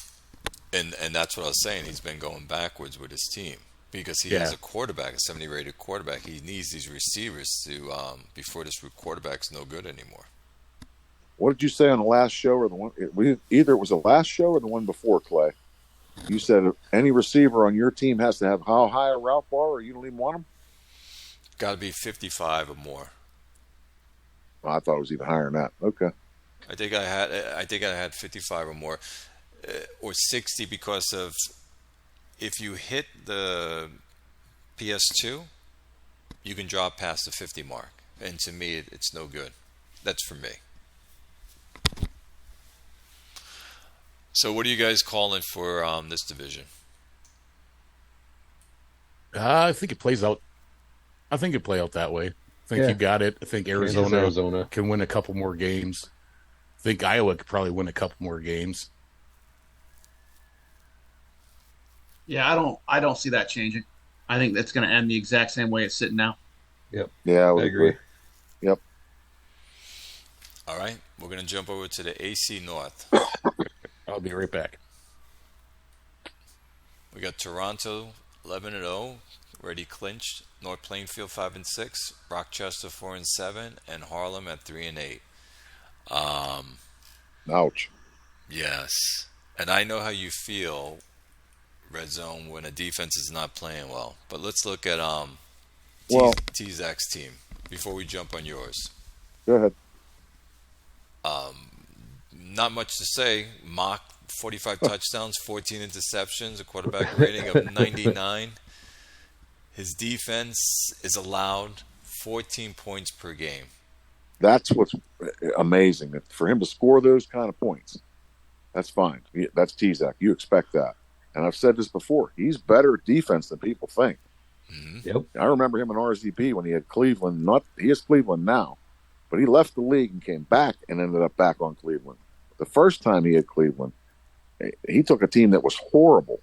And that's what I was saying. He's been going backwards with his team because he has a quarterback, a 70-rated quarterback. He needs these receivers to before this quarterback's no good anymore. What did you say on the last show or the one? Either it was the last show or the one before, Clay. You said any receiver on your team has to have how high a route bar, or you don't even want them? Got to be 55 or more. Oh, I thought it was even higher than that. Okay. I think I had 55 or more, or 60 because of if you hit the PS2, you can drop past the 50 mark, and to me, it's no good. That's for me. So, what are you guys calling for this division? I think it plays out. I think it play out that way. I think you got it. I think Arizona can win a couple more games. I think Iowa could probably win a couple more games. Yeah, I don't see that changing. I think that's going to end the exact same way it's sitting now. Yep. Yeah, I agree. Yep. All right, we're going to jump over to the AC North. I'll be right back. We got Toronto 11-0, already clinched. North Plainfield 5-6, Rochester 4-7, and Harlem at 3-8. Ouch. Yes, and I know how you feel, Red Zone, when a defense is not playing well. But let's look at T-Zac's team before we jump on yours. Go ahead. not much to say. Mock 45 touchdowns, 14 interceptions, a quarterback rating of 99. His defense is allowed 14 points per game. That's what's amazing. For him to score those kind of points, that's fine. That's T-Zac. You expect that. And I've said this before. He's better at defense than people think. Mm-hmm. Yep. I remember him in RZB when he had Cleveland. He is Cleveland now, but he left the league and came back and ended up back on Cleveland. The first time he had Cleveland, he took a team that was horrible,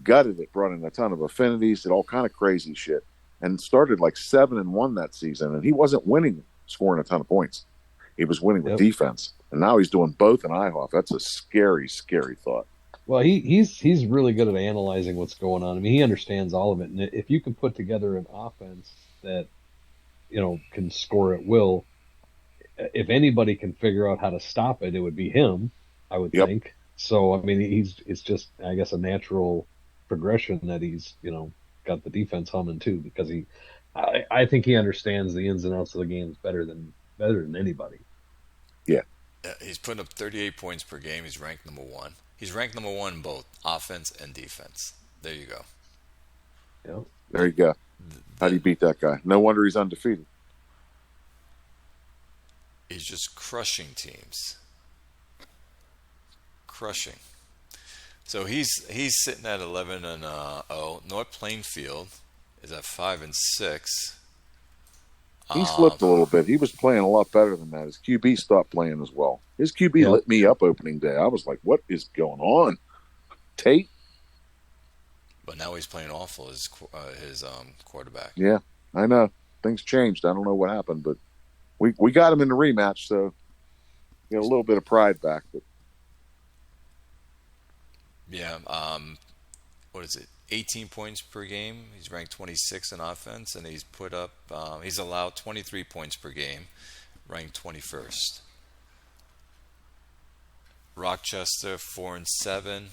gutted it, brought in a ton of affinities, did all kind of crazy shit, and started like 7-1 that season. And he wasn't winning, scoring a ton of points. He was winning with defense. And now he's doing both in IHOF. That's a scary, scary thought. Well, he's really good at analyzing what's going on. I mean, he understands all of it. And if you can put together an offense that, can score at will, if anybody can figure out how to stop it, it would be him, I would think. So, I mean, it's just, I guess, a natural progression that he's, got the defense humming too, because I think he understands the ins and outs of the games better than anybody. Yeah. He's putting up 38 points per game. He's ranked number 1. He's ranked number 1 in both offense and defense. There you go. Yeah. There you go. How do you beat that guy? No wonder he's undefeated. He's just crushing teams. Crushing. So he's sitting at 11-0. North Plainfield is at 5-6. He slipped a little bit. He was playing a lot better than that. His QB stopped playing as well. His QB lit me up opening day. I was like, what is going on? Tate? But now he's playing awful, his quarterback. Yeah, I know. Things changed. I don't know what happened, but we got him in the rematch, so a little bit of pride back. But yeah, what is it? 18 points per game. He's ranked 26 in offense, and he's put up. He's allowed 23 points per game, ranked 21st. Rochester 4-7.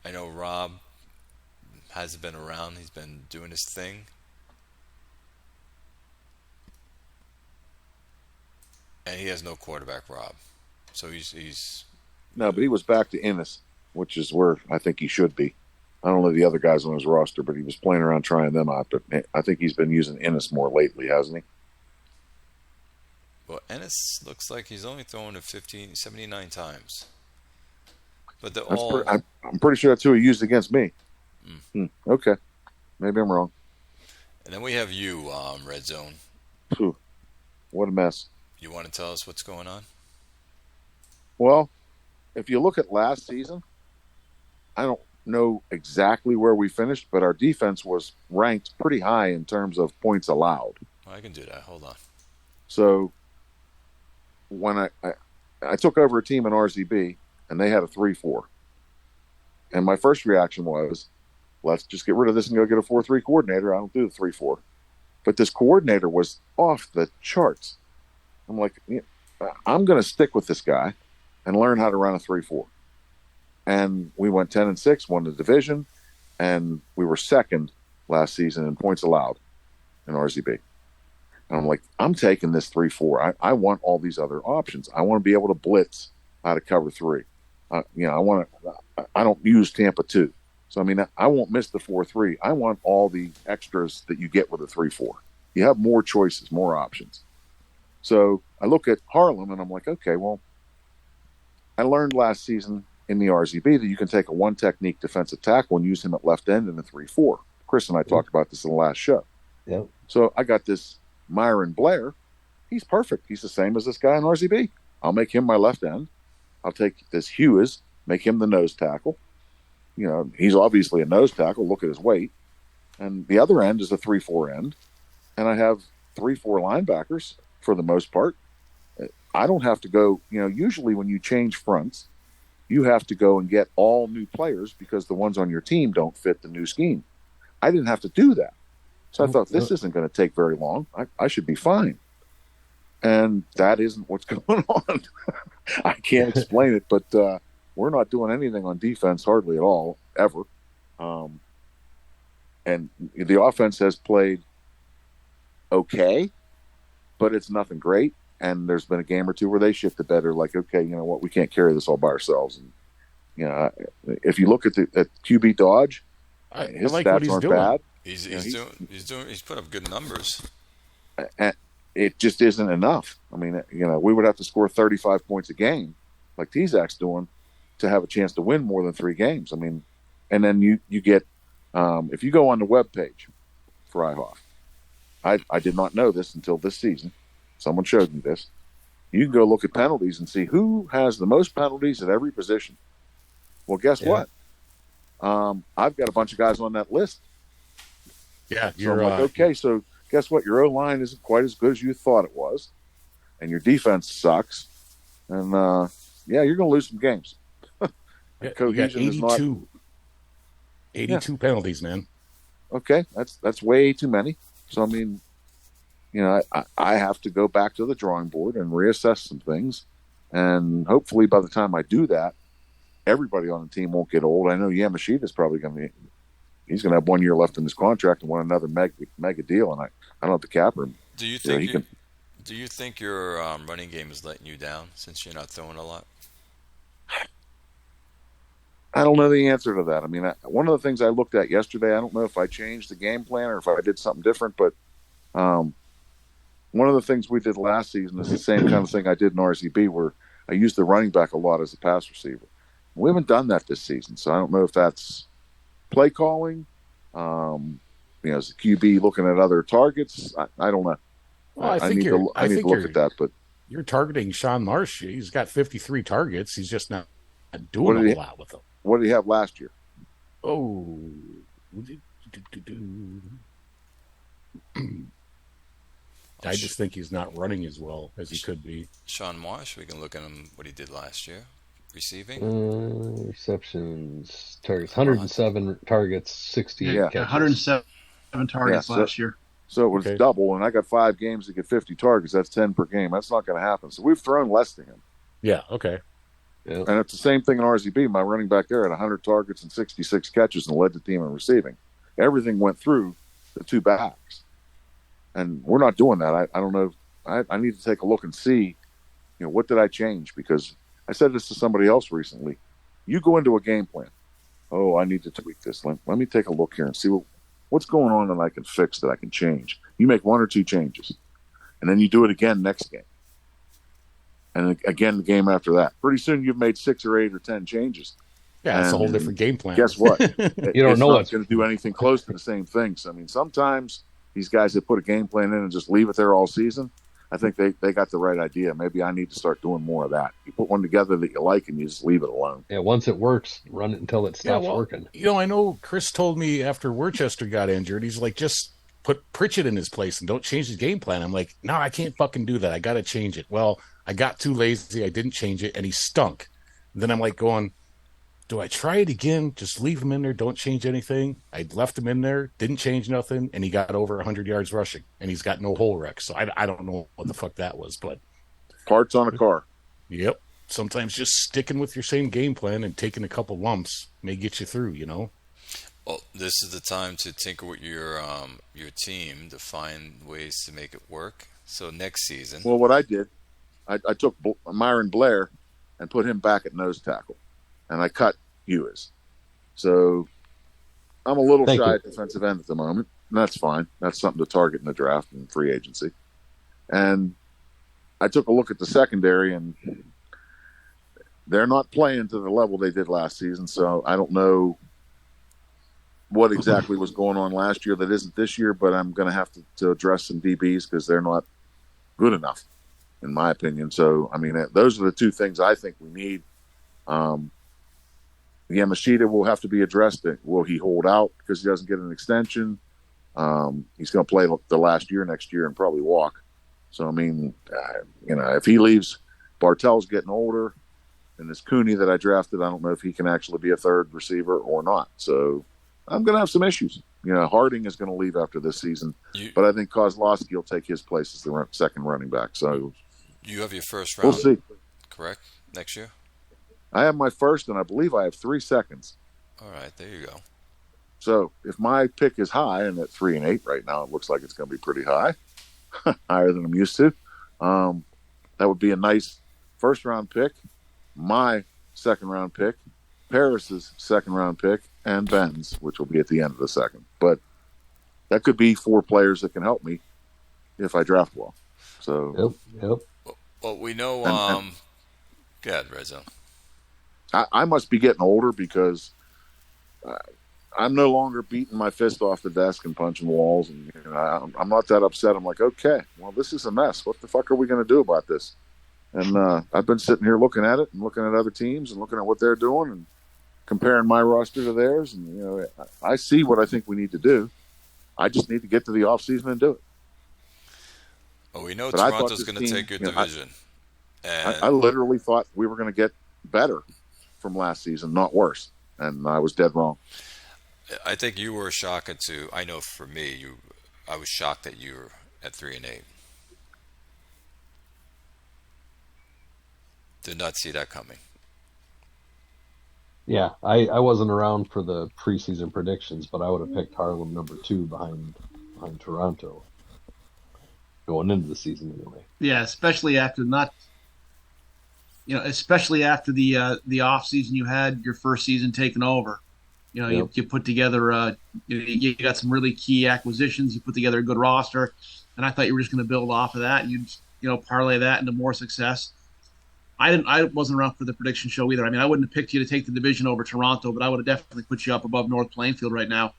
I know Rob hasn't been around. He's been doing his thing. And he has no quarterback, Rob. So he's no, but he was back to Ennis, which is where I think he should be. I don't know the other guys on his roster, but he was playing around trying them out. But I think he's been using Ennis more lately, hasn't he? Well, Ennis looks like he's only thrown it 79 times. But they're all... I'm pretty sure that's who he used against me. Okay. Maybe I'm wrong. And then we have you, Red Zone. Whew. What a mess. You want to tell us what's going on? Well, if you look at last season, I don't know exactly where we finished, but our defense was ranked pretty high in terms of points allowed. I can do that. Hold on. So when I took over a team in RZB, and they had a 3-4. And my first reaction was, let's just get rid of this and go get a 4-3 coordinator. I don't do the 3-4. But this coordinator was off the charts. I'm like, I'm going to stick with this guy and learn how to run a 3-4. And we went 10-6, won the division, and we were second last season in points allowed in RZB. And I'm like, I'm taking this 3-4. I want all these other options. I want to be able to blitz out of cover 3. I don't use Tampa 2. So, I mean, I won't miss the 4-3. I want all the extras that you get with a 3-4. You have more choices, more options. So I look at Harlem and I'm like, okay, well, I learned last season in the RZB that you can take a one technique defensive tackle and use him at left end in a 3-4. Chris and I talked about this in the last show. Yeah. So I got this Myron Blair. He's perfect. He's the same as this guy in RZB. I'll make him my left end. I'll take this Hughes, make him the nose tackle. He's obviously a nose tackle. Look at his weight. And the other end is a 3-4 end. And I have 3-4 linebackers for the most part. I don't have to go, usually when you change fronts, you have to go and get all new players because the ones on your team don't fit the new scheme. I didn't have to do that. So I thought, this isn't going to take very long. I should be fine. And that isn't what's going on. I can't explain it, but we're not doing anything on defense hardly at all, ever. And the offense has played okay, but it's nothing great. and there's been a game or two where they shit the bed. They're like, okay, you know what, we can't carry this all by ourselves. And you know, if you look at QB Dodge, his like stats aren't doing. bad. He's put up good numbers. And it just isn't enough. I mean, you know, we would have to score 35 points a game, like T-Zac's doing, to have a chance to win more than 3 games. I mean, and then you get if you go on the webpage for IHOF, I did not know this until this season. Someone showed me this. You can go look at penalties and see who has the most penalties at every position. Well, guess what? I've got a bunch of guys on that list. Yeah, so I'm like, okay, so guess what? Your O-line isn't quite as good as you thought it was, and your defense sucks. And, you're going to lose some games. Cohesion is not... 82 penalties, man. Okay, that's way too many. So, I mean, you know, I have to go back to the drawing board and reassess some things. And hopefully by the time I do that, everybody on the team won't get old. I know Yamashita's probably going to be... He's going to have 1 year left in his contract and want another mega deal, and I don't have to cap him. Do you think do you think your running game is letting you down since you're not throwing a lot? I don't know the answer to that. I mean, one of the things I looked at yesterday, I don't know if I changed the game plan or if I did something different, but one of the things we did last season is the same kind of thing I did in RZB, where I used the running back a lot as a pass receiver. We haven't done that this season, so I don't know if that's play calling, as a QB looking at other targets. I don't know. Well, I need to look at that. But you're targeting Sean Marsh. He's got 53 targets. He's just not doing a lot with them. What did he have last year? Oh, I just think he's not running as well as he could be. Sean Marsh, we can look at him, what he did last year. Receiving? Receptions, targets, 107 targets, 60 catches. 107 targets last year. So it was double, and I got 5 games to get 50 targets. That's 10 per game. That's not going to happen. So we've thrown less to him. Yeah, okay. Yeah. And it's the same thing in RZB. My running back there had 100 targets and 66 catches and led the team in receiving. Everything went through the 2 backs. And we're not doing that. I don't know. I need to take a look and see, what did I change? Because I said this to somebody else recently. You go into a game plan. Oh, I need to tweak this. Let me take a look here and see what's going on that I can fix, that I can change. You make 1 or 2 changes, and then you do it again next game, and again the game after that. Pretty soon you've made 6 or 8 or 10 changes. Yeah, it's a whole different game plan. Guess what? You don't know what's going to do anything close to the same things. I mean, sometimes these guys that put a game plan in and just leave it there all season, I think they got the right idea. Maybe I need to start doing more of that. You put one together that you like and you just leave it alone. Yeah, once it works, run it until it stops working. I know Chris told me after Worcester got injured, he's like, just put Pritchett in his place and don't change his game plan. I'm like, no, I can't fucking do that. I got to change it. Well, I got too lazy. I didn't change it, and he stunk. And then I'm like going, do I try it again? Just leave him in there. Don't change anything. I left him in there, didn't change nothing, and he got over 100 yards rushing, and he's got no hole wreck. So I don't know what the fuck that was, but parts on a car. Yep. Sometimes just sticking with your same game plan and taking a couple lumps may get you through. Well, this is the time to tinker with your team to find ways to make it work. So next season. Well, what I did, I took Myron Blair and put him back at nose tackle, and I cut Hughes. So I'm a little shy at defensive end at the moment, and that's fine. That's something to target in the draft and free agency. And I took a look at the secondary, and they're not playing to the level they did last season, so I don't know what exactly was going on last year that isn't this year, but I'm going to have to address some DBs because they're not good enough, in my opinion. So, I mean, those are the 2 things I think we need. Yamashita will have to be addressed. Will he hold out because he doesn't get an extension? He's going to play the last year next year and probably walk. So, I mean, if he leaves, Bartel's getting older, and this Cooney that I drafted, I don't know if he can actually be a third receiver or not. So I'm going to have some issues. Harding is going to leave after this season, but I think Kozlowski will take his place as the second running back. So you have your first round. We'll see. Correct? Next year? I have my first, and I believe I have 3 seconds. All right, there you go. So if my pick is high, and at 3 and 8 right now, it looks like it's going to be pretty high, higher than I'm used to. That would be a nice first-round pick, my second-round pick, Paris's second-round pick, and Ben's, which will be at the end of the second. But that could be 4 players that can help me if I draft well. So, Yep. Well, we know. Go ahead, Rizzo. I must be getting older because I'm no longer beating my fist off the desk and punching walls. And I'm not that upset. I'm like, okay, well, this is a mess. What the fuck are we going to do about this? And I've been sitting here looking at it and looking at other teams and looking at what they're doing and comparing my roster to theirs. And, I see what I think we need to do. I just need to get to the offseason and do it. Well, we know Toronto's going to take your division. I literally thought we were going to get better from last season, not worse. And I was dead wrong. I think you were shocked to. I know for me, I was shocked that you were at 3-8. Did not see that coming. Yeah, I wasn't around for the preseason predictions, but I would have picked Harlem number 2 behind Toronto going into the season anyway. Yeah, especially after especially after the off season you had your first season taken over. You put together you got some really key acquisitions. You put together a good roster, and I thought you were just going to build off of that. You'd parlay that into more success. I wasn't around for the prediction show either. I mean, I wouldn't have picked you to take the division over Toronto, but I would have definitely put you up above North Plainfield right now.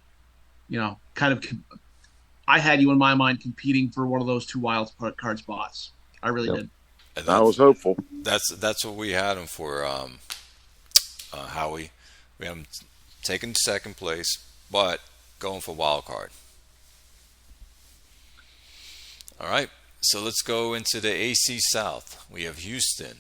I had you in my mind competing for one of those 2 wild card spots. I really did. And I was hopeful. That's what we had him for, Howie. We have him taking second place, but going for wild card. All right, so let's go into the AC South. We have Houston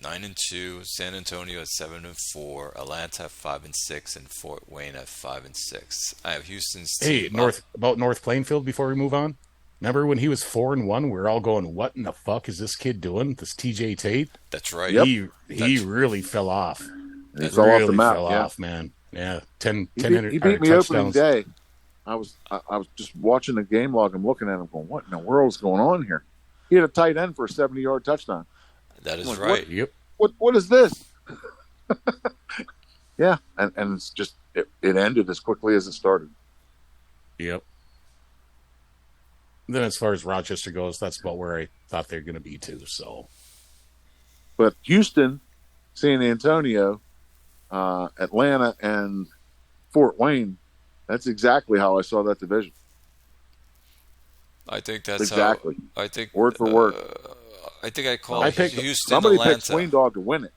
9-2, San Antonio at 7-4, Atlanta at 5-6, and Fort Wayne at 5-6. I have Houston's team. About North Plainfield before we move on. Remember when he was 4-1? We were all going, "What in the fuck is this kid doing?" This TJ Tate. That's right. Yep. He really fell off. He fell off the map. Fell off, man. Yeah, 10 He beat me opening day. I was just watching the game log and looking at him, going, "What in the world is going on here?" He had a tight end for a 70-yard touchdown. That is right. Yep. What is this? Yeah, and it's just it ended as quickly as it started. Yep. Then as far as Rochester goes, that's about where I thought they were going to be too. So, but Houston, San Antonio, Atlanta, and Fort Wayne, that's exactly how I saw that division. I think that's exactly. I think word for word. I think I called Houston. Somebody Atlanta. picked Swing Dog to win it.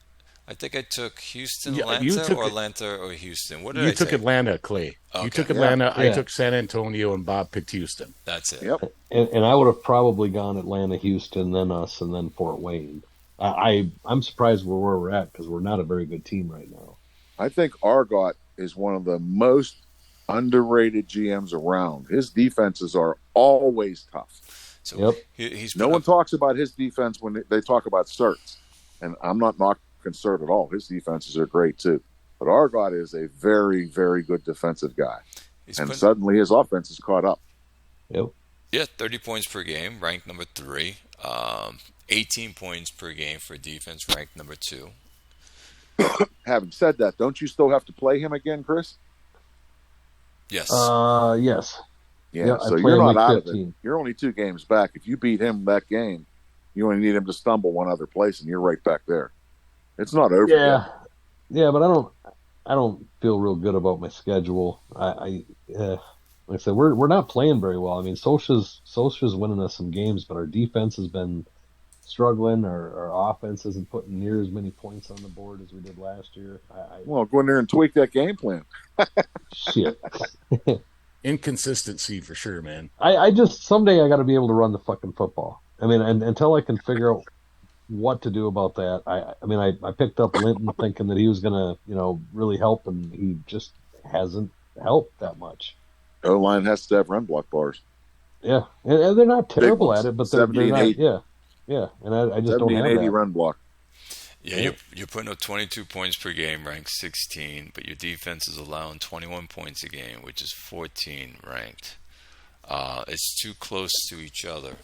I think I took Houston, Atlanta or Houston. What did I You took Atlanta, Clay. Okay. You took Atlanta. Yeah. I took San Antonio, and Bob picked Houston. That's it. Yep. And I would have probably gone Atlanta, Houston, then us, and then Fort Wayne. I'm surprised where we're at because we're not a very good team right now. I think Argot is one of the most underrated GMs around. His defenses are always tough. So no one talks about his defense when they talk about certs, and I'm not knocking cert at all. His defenses are great too. But Argot is a very, very good defensive guy. Suddenly his offense is caught up. Yep. Yeah, 30 points per game, ranked number 3. 18 points per game for defense, ranked number 2. Having said that, don't you still have to play him again, Chris? Yes. Yes. Yeah, so you're not out of it. You're only 2 games back. If you beat him that game, you only need him to stumble one other place, and you're right back there. It's not over. Yeah, but I don't feel real good about my schedule. Like I said, we're not playing very well. I mean, Sosha's winning us some games, but our defense has been struggling. Our offense isn't putting near as many points on the board as we did last year. Well, go in there and tweak that game plan. Shit. Inconsistency for sure, man. I just someday I got to be able to run the fucking football. I mean, and until I can figure out what to do about that, I picked up Linton thinking that he was gonna, really help, and he just hasn't helped that much. O-line has to have run block bars. Yeah, and they're not terrible at it, but they're not. Yeah, and I just don't have 80 that. run block. Yeah, you're putting up 22 points per game, ranked 16, but your defense is allowing 21 points a game, which is 14 ranked. It's too close to each other.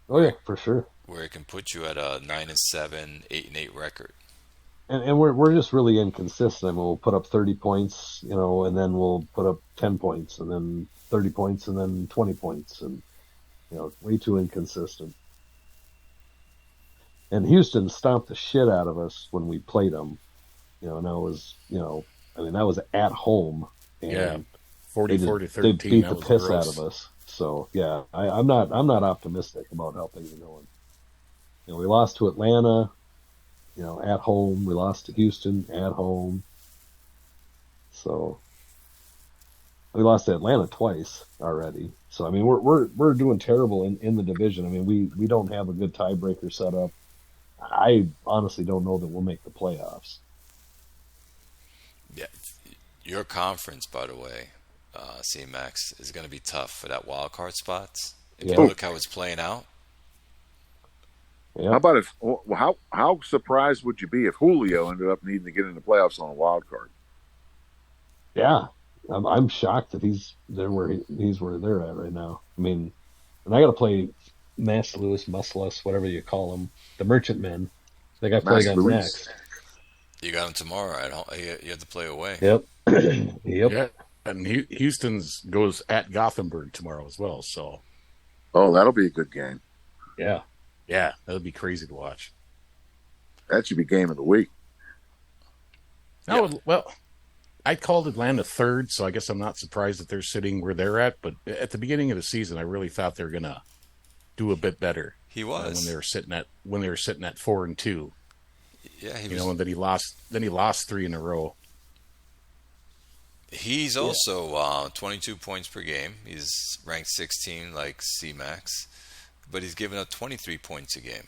Oh yeah, for sure. where it can put you at a 9-7, 8-8 record. And we're just really inconsistent. I mean, we'll put up 30 points, and then we'll put up 10 points, and then 30 points, and then 20 points, and way too inconsistent. And Houston stomped the shit out of us when we played them. And that was, that was at home. And 44-13. They beat the piss gross. out of us. So yeah, I'm not optimistic about how things are going. We lost to Atlanta, at home. We lost to Houston at home. So we lost to Atlanta twice already. So I mean, we're doing terrible in the division. I mean, we don't have a good tiebreaker set up. I honestly don't know that we'll make the playoffs. Yeah, your conference, by the way, C-Max, is going to be tough for that wild card spots. If you look how it's playing out. Yeah. How about how surprised would you be if Julio ended up needing to get in the playoffs on a wild card? Yeah, I'm shocked that he's where they're at right now. I mean, and I got to play Mass Lewis, Musselus, whatever you call them, the Merchantmen. They got to play against next. You got them tomorrow. You have to play away. Yep. Yep. Yeah. And Houston's goes at Gothenburg tomorrow as well. So. Oh, that'll be a good game. Yeah. Yeah, that'll be crazy to watch. That should be game of the week. No, well, I called Atlanta third, so I guess I'm not surprised that they're sitting where they're at. But at the beginning of the season, I really thought they were gonna do a bit better. He was when they were sitting at 4-2. Yeah, he was. And then he lost 3 in a row. He's also 22 points per game. He's ranked 16 like C-Max, but he's given up 23 points a game.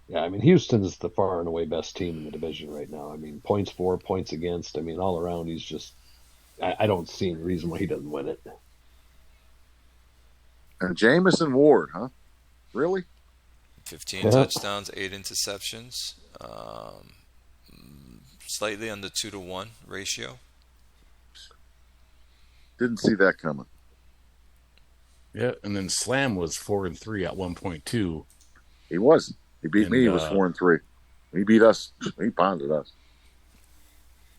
Yeah, I mean, Houston's the far and away best team in the division right now. I mean, points for, points against. I mean, all around, he's just. I don't see any reason why he doesn't win it. And Jamison Ward, huh? Really? 15 touchdowns, 8 interceptions. Slightly under 2-1 ratio. Didn't see that coming. Yeah, and then Slam was 4-3 at 1.2. He wasn't. He beat me. He was 4-3. He beat us. He pounded us.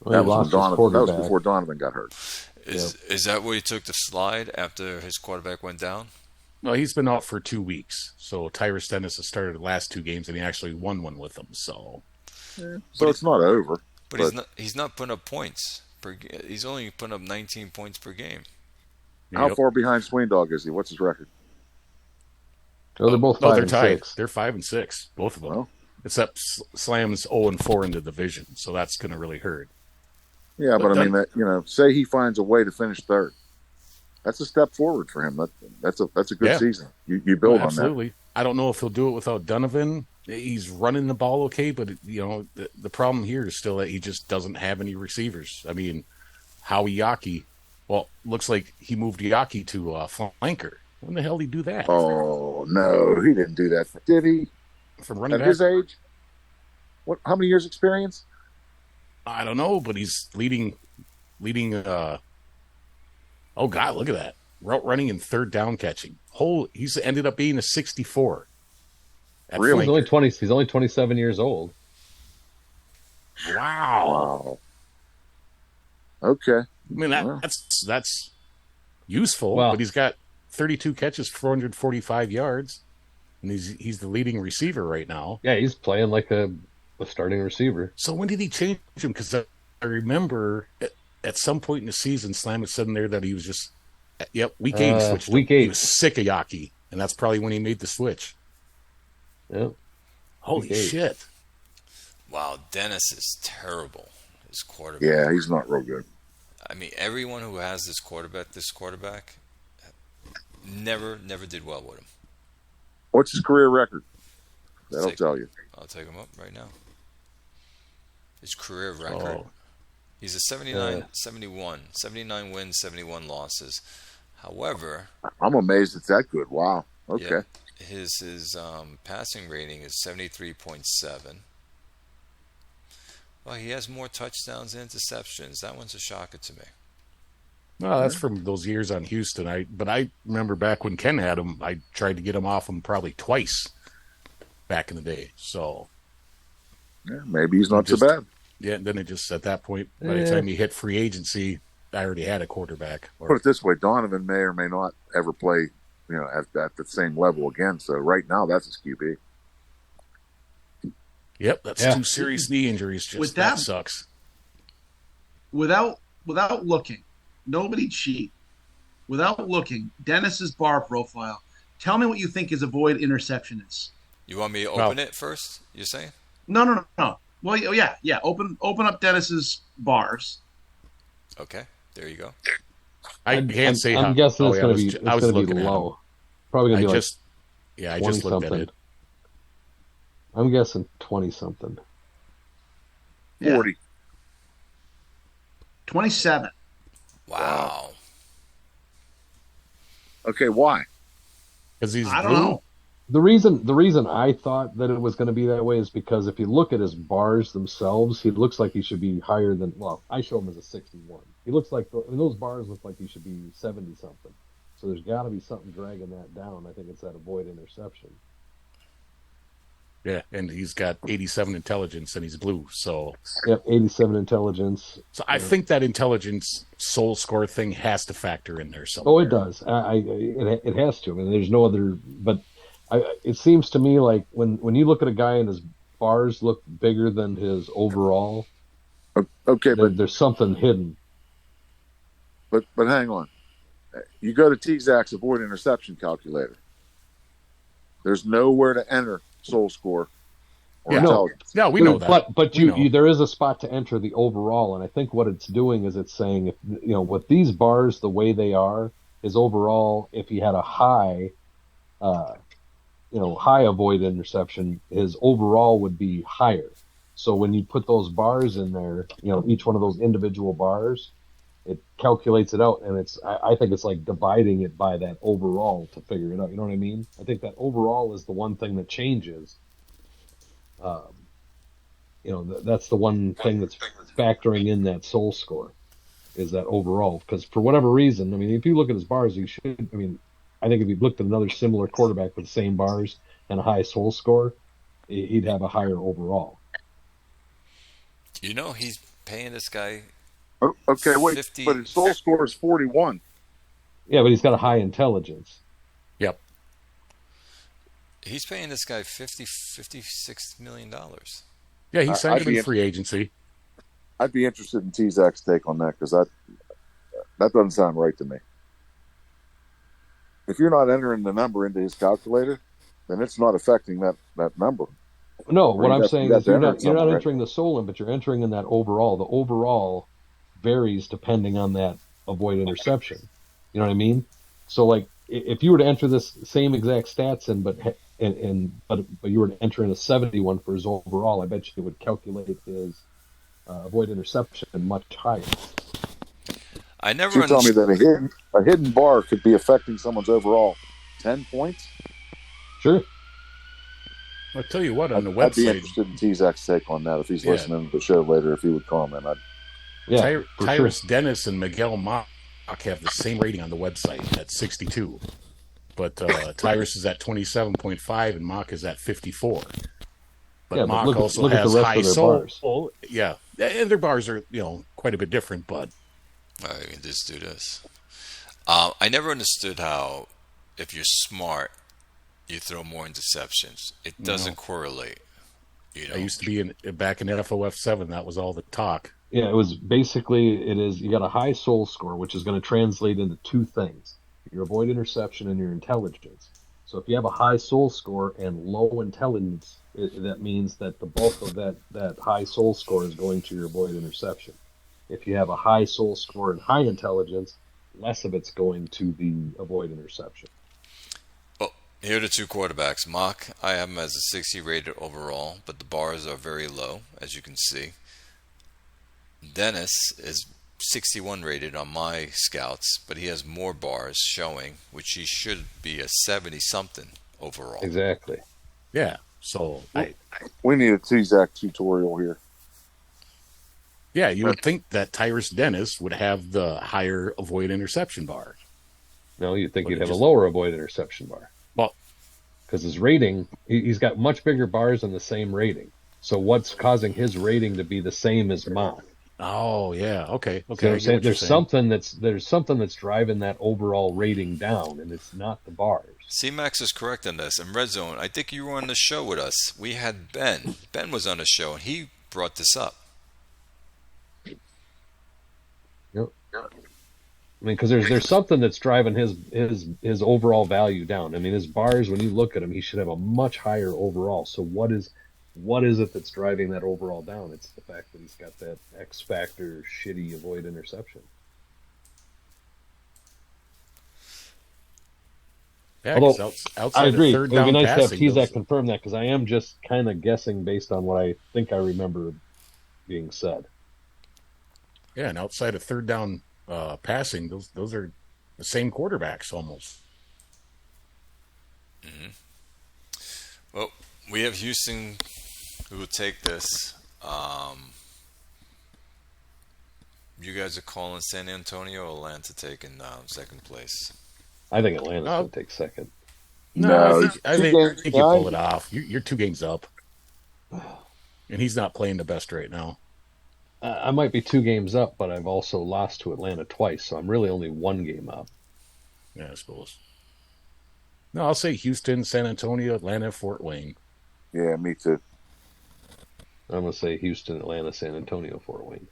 Well, that was before Donovan got hurt. Is that where he took the slide after his quarterback went down? No, he's been out for 2 weeks. So Tyrus Dennis has started the last 2 games, and he actually won one with them. So it's not over. But he's not putting up points. He's only putting up 19 points per game. How far behind Swing Dog is he? What's his record? Oh, they're both 5 and tied. 6. They're 5 and 6, both of them. Well, except Slam's 0-4 in the division, so that's going to really hurt. Yeah, but I mean, say he finds a way to finish third. That's a step forward for him. That's a good season. You build on absolutely. that. I don't know if he'll do it without Donovan. He's running the ball okay, but the problem here is still that he just doesn't have any receivers. I mean, Howie Yaki, well, looks like he moved Yaki to flanker. When the hell did he do that? Oh no, he didn't do that. Did he? From running at back? His age? What? How many years experience? I don't know, but he's leading. Oh God, look at that! Route running and third down catching. He's ended up being a 64. Really? He's only 27 years old. Wow. Okay. I mean that's useful, but he's got 32 catches, 445 yards, and he's the leading receiver right now. Yeah, he's playing like a starting receiver. So when did he change him? Because I remember at some point in the season, Slam had said in there that he was just week 8 switched. Week 8, he was sick of Yaki, and that's probably when he made the switch. Yeah. Holy shit! Wow, Dennis is terrible. His quarterback. Yeah, he's not real good. I mean, everyone who has this quarterback, never did well with him. What's his career record? That'll tell you. I'll take him up right now. His career record. He's a 79 wins, 71 losses. However, I'm amazed it's that good. Wow. Okay. Yeah, his passing rating is 73.7. Well, he has more touchdowns and interceptions. That one's a shocker to me. Well, that's from those years on Houston. But I remember back when Ken had him, I tried to get him off him probably twice back in the day. So yeah, maybe he's not so bad. Yeah, and then it just, at that point, by the time he hit free agency, I already had a quarterback. Put it this way, Donovan may or may not ever play, at the same level again. So right now, that's his QB. Yep, that's 2 serious knee injuries. That sucks. Without looking, nobody cheat. Without looking, Dennis's bar profile. Tell me what you think his avoid interception is. You want me to open it first? You're saying? No. Well, yeah. Open up Dennis's bars. Okay, there you go. I can't say. I'm guessing it's going to be low. Probably going to be I just looked at it. I'm guessing 20-something. 40. 27. Wow. Okay, why? Because he's I don't know. The reason I thought that it was going to be that way is because if you look at his bars themselves, he looks like he should be higher than. Well, I show him as a 61. He looks like those bars look like he should be 70-something. So there's got to be something dragging that down. I think it's that avoid interception. Yeah, and he's got 87 intelligence, and he's blue. So 87 intelligence. So I think that intelligence soul score thing has to factor in there somewhere. Oh, it does. It has to. I mean, there's no other. But it seems to me like when you look at a guy and his bars look bigger than his overall. Okay, but there's something hidden. But hang on. You go to T-Zac's avoid interception calculator. There's nowhere to enter soul score or intelligence. No, we know that. But there is a spot to enter the overall, and I think what it's doing is it's saying, if with these bars the way they are, his overall, if he had a high avoid interception, his overall would be higher. So when you put those bars in there, each one of those individual bars, it calculates it out, and I think it's like dividing it by that overall to figure it out. You know what I mean? I think that overall is the one thing that changes. That's the one thing that's factoring in that soul score, is that overall. Because for whatever reason, I mean, if you look at his bars, I think if you looked at another similar quarterback with the same bars and a high soul score, he'd have a higher overall. He's paying this guy. Okay, wait, 50, but his soul score is 41. Yeah, but he's got a high intelligence. Yep. He's paying this guy $56 million. Yeah, he signed him in free agency. I'd be interested in T-Zac's take on that, because that doesn't sound right to me. If you're not entering the number into his calculator, then it's not affecting that number. No, what I'm saying is you're not entering the soul in, but you're entering in that overall. The overall varies depending on that avoid interception. You know what I mean? So, like, if you were to enter this same exact stats in, but you were to enter in a 71 for his overall, I bet you it would calculate his avoid interception much higher. I never. You tell me that a hidden bar could be affecting someone's overall 10 points? Sure. I'll tell you what, on the website, I'd be interested in T-Zac's take on that if he's listening to the show later. If he would comment, Tyrus Dennis and Miguel Mock have the same rating on the website at 62, but Tyrus is at 27.5 and Mock is at 54. But Mock also has high soul. Yeah, and their bars are quite a bit different, but I can just do this. I never understood how, if you're smart, you throw more interceptions. It doesn't correlate. I used to be back in FOF 7. That was all the talk. Yeah, it was basically, you got a high soul score, which is going to translate into two things: your avoid interception and your intelligence. So if you have a high soul score and low intelligence, that means that the bulk of that high soul score is going to your avoid interception. If you have a high soul score and high intelligence, less of it's going to the avoid interception. Well, here are the two quarterbacks. Mock, I have him as a 60 rated overall, but the bars are very low, as you can see. Dennis is 61 rated on my scouts, but he has more bars showing, which he should be a 70-something overall. Exactly. Yeah. So we need a T-Zac tutorial here. Yeah, you would think that Tyrus Dennis would have the higher avoid interception bar. No, you'd think But he'd it have just- a lower avoid interception bar. Well, Because his rating, he's got much bigger bars and the same rating. So what's causing his rating to be the same as mine? oh yeah, okay. So I I'm get saying what you're there's something that's driving that overall rating down, and it's not the bars. C-Max is correct on this. In Red Zone, I think you were on the show with us. We had Ben. Ben was on the show, and he brought this up. Yep. I mean, because there's something that's driving his overall value down. I mean, his bars, when you look at him, he should have a much higher overall. So what is it that's driving that overall down? It's the fact that he's got that X factor shitty avoid interception. Yeah, Although 'cause outside I agree. of It third would down be nice to have passing, Tezak those- confirm that, because I am just kind of guessing based on what I think I remember being said. yeah, and outside of third down passing, those are the same quarterbacks almost. Well, we have Houston who will take this. You guys are calling San Antonio or Atlanta taking second place? I think Atlanta's Oh. going to take second. No, No, I two think games you behind. pull it off. You're 2 games up, and he's not playing the best right now. I might be 2 games up, but I've also lost to Atlanta twice, so I'm really only 1 game up. Yeah, I suppose. No, I'll say Houston, San Antonio, Atlanta, Fort Wayne. Yeah, me too. I'm going to say Houston, Atlanta, San Antonio, Fort Wayne.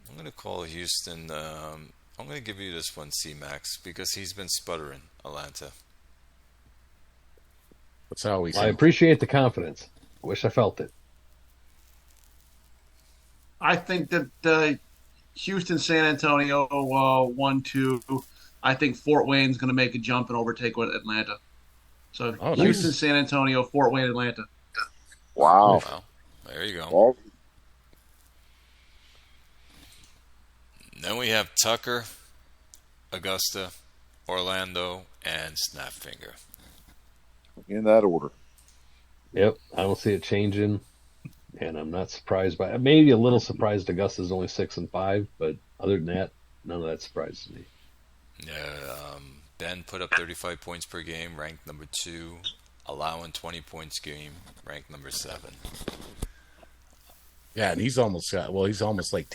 I'm going to call Houston. I'm going to give you this one, C-Max, because he's been sputtering Atlanta. That's how we I say. appreciate the confidence. I wish I felt it. I think that Houston, San Antonio, 1-2. I think Fort Wayne's going to make a jump and overtake Atlanta. So Oh, Houston, nice. San Antonio, Fort Wayne, Atlanta. Wow. Wow. There you go. Well, Then we have Tucker, Augusta, Orlando, and Snapfinger. in that order. Yep, I don't see it changing, and I'm not surprised by it. Maybe a little surprised Augusta's only 6-5, but other than that, none of that surprises me. Ben put up 35 points per game, ranked number 2. Allowing 20 points game, ranked number 7. Yeah, and he's almost like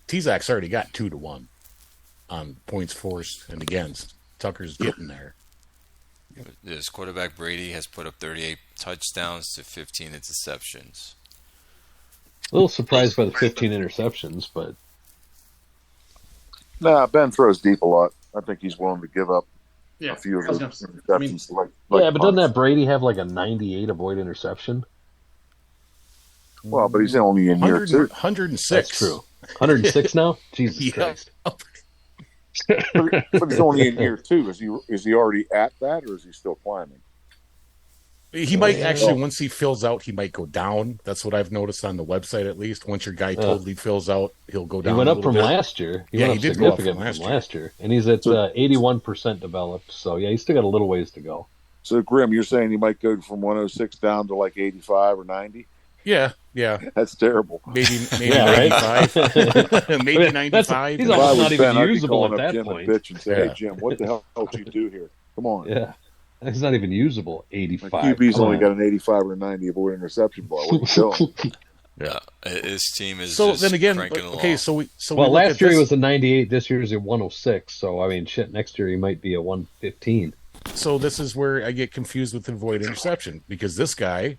Tezak's already got 2-1 on points forced and against. Tucker's getting there. His quarterback Brady has put up 38 touchdowns to 15 interceptions. A little surprised by the 15 interceptions, but Nah, Ben throws deep a lot. I think he's willing to give up Yeah, a few I was of gonna his say- interceptions. like yeah, but doesn't punts. that Brady have like a 98 avoid interception? Well, but he's only in year 2. 106. That's true. 106 now? Jesus Yeah. Christ. But he's only in year 2. Is he already at that, or is he still climbing? He might Yeah. actually, once he fills out, he might go down. That's what I've noticed on the website, at least. Once your guy totally fills out, he'll go He down. went a up little from bit. last year. He Yeah, went he up did go up significantly from from last last year. And he's at 81% developed. So, yeah, he's still got a little ways to go. So, Grim, you're saying he might go from 106 down to like 85 or 90? Yeah. That's terrible. Maybe Yeah, right? 95. Maybe I mean, 95. he's If I almost was not even Ben, I'd be usable calling at up that Jim point. and bitch and say, Yeah. "Hey, Jim, what the hell did you do here? Come on." Yeah. He's not even usable. My 85. QB's Come only on. got an 85 or 90 avoid interception bar. What are you doing? His team is So just then again, cranking along. okay, so we Well, look last at year he this. was a 98. This year he's a 106. So, I mean, shit, next year he might be a 115. So this is where I get confused with avoid interception, because this guy,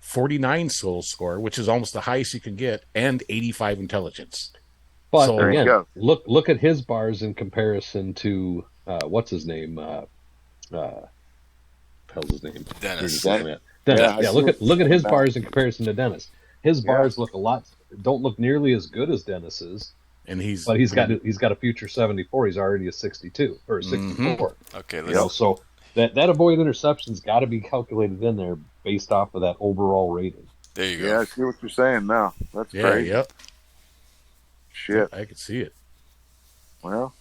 49 soul score, which is almost the highest you can get, and 85 intelligence. But So- There you again, go. look at his bars in comparison to what's his name? Hell's his name? Dennis. Dennis. Yeah, I Yeah, see look what at you're his saying bars in comparison to Dennis. His Yeah. bars don't look nearly as good as Dennis's, And he's but he's got a future 74. He's already a 62 or a 64. Okay, You let's know, so that avoid interception's got to be calculated in there based off of that overall rating. there you go. Yeah, I see what you're saying now. That's yeah, crazy. yep. Shit. I could see it. Well,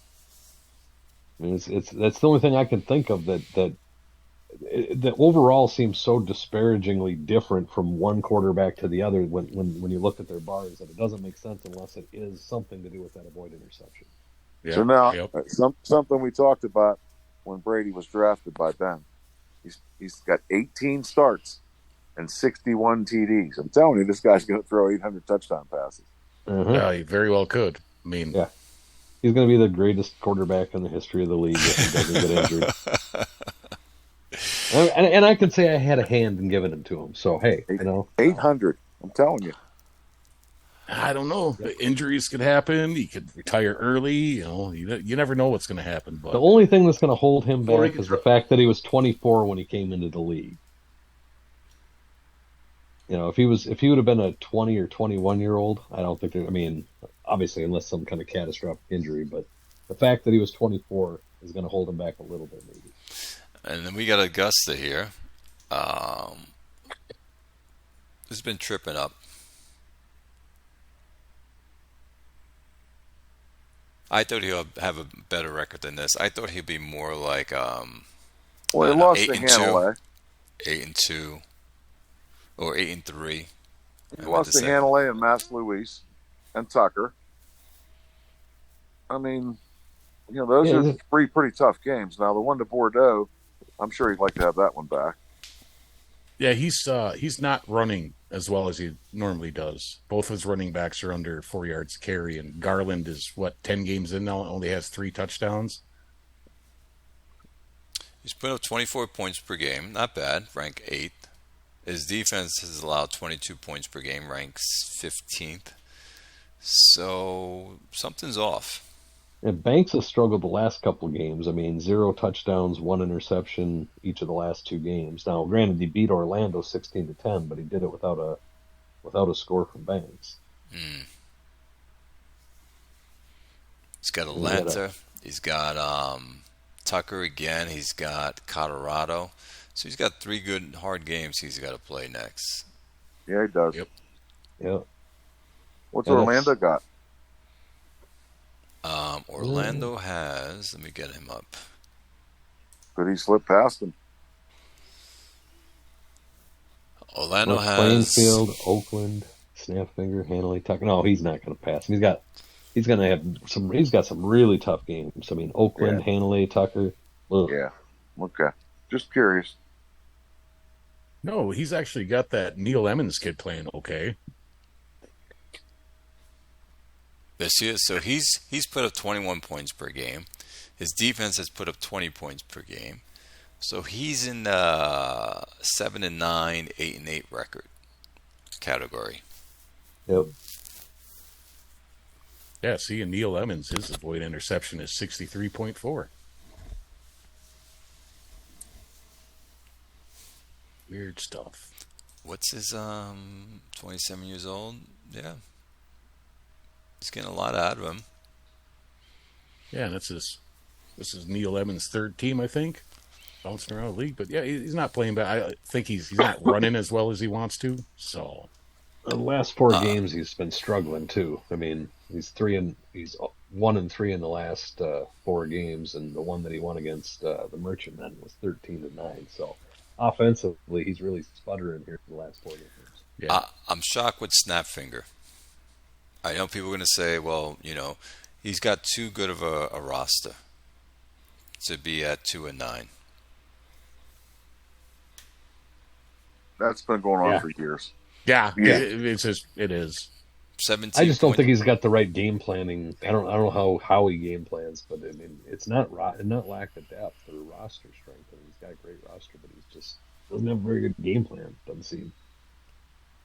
I mean, it's that's the only thing I can think of that the overall seems so disparagingly different from one quarterback to the other when you look at their bars that it doesn't make sense unless it is something to do with that avoid interception. Yeah. So now, something we talked about when Brady was drafted by Ben. He's got 18 starts and 61 TDs. I'm telling you, this guy's going to throw 800 touchdown passes. Yeah, he very well could. I mean, yeah, he's going to be the greatest quarterback in the history of the league if he doesn't get injured. And I could say I had a hand in giving him to him. So hey, 800. I'm telling you. I don't know. Injuries could happen. He could retire early. You never know what's going to happen. But the only thing that's going to hold him back is the fact that he was 24 when he came into the league. If he would have been a 20 or 21-year-old, I don't think. Obviously, unless some kind of catastrophic injury, but the fact that he was 24 is going to hold him back a little bit, maybe. And then we got Augusta here. He's been tripping up. I thought he'll have a better record than this. I thought he'd be more like he lost to Hanalei. 8-2 or 8-3. He lost to Hanalei and Mass Luis and Tucker. I mean, those are three pretty tough games. Now the one to Bordeaux, I'm sure he'd like to have that one back. Yeah, he's not running as well as he normally does. Both his running backs are under 4 yards carry, and Garland is 10 games in now, only has 3 touchdowns. He's put up 24 points per game, not bad, rank 8th. His defense has allowed 22 points per game, ranks 15th. So something's off. And Banks has struggled the last couple of games. 0 touchdowns, 1 interception each of the last 2 games. Now, granted, he beat Orlando 16-10, but he did it without a score from Banks. He's got Atlanta. He's got Tucker again. He's got Colorado. So he's got 3 good hard games he's got to play next. Yeah, he does. Yep. What's Orlando got? Orlando has, let me get him up. Could he slip past him? Orlando has Plainfield, Oakland, Snapfinger, Hanley, Tucker. No, he's not going to pass him. He's got some really tough games. Oakland, Hanley, Tucker. Ugh. Yeah. Okay. Just curious. No, he's actually got that Neil Emmons kid playing okay. This year, so he's put up 21 points per game. His defense has put up 20 points per game. So he's in the 7-9, 8-8 record category. Yep. Yeah, see, and Neil Emmons, his avoid interception is 63.4. Weird stuff. What's his 27 years old? Yeah. He's getting a lot out of him. Yeah, and this is Neil Emmons' 3rd team, I think. Bouncing around the league. But yeah, he's not playing bad. I think he's not running as well as he wants to. So the last 4 games he's been struggling too. He's 1-3 in the last 4 games, and the one that he won against the Merchantmen was 13-9. So offensively, he's really sputtering here in the last 4 games. Yeah. I'm shocked with Snapfinger. I know people are going to say, well, he's got too good of a roster to be at 2-9. That's been going on for years. Yeah. It is. 17. I just don't think he's got the right game planning. I don't know how he game plans, but it's not lack of depth or roster strength. He's got a great roster, but he just doesn't have a very good game plan. Doesn't seem.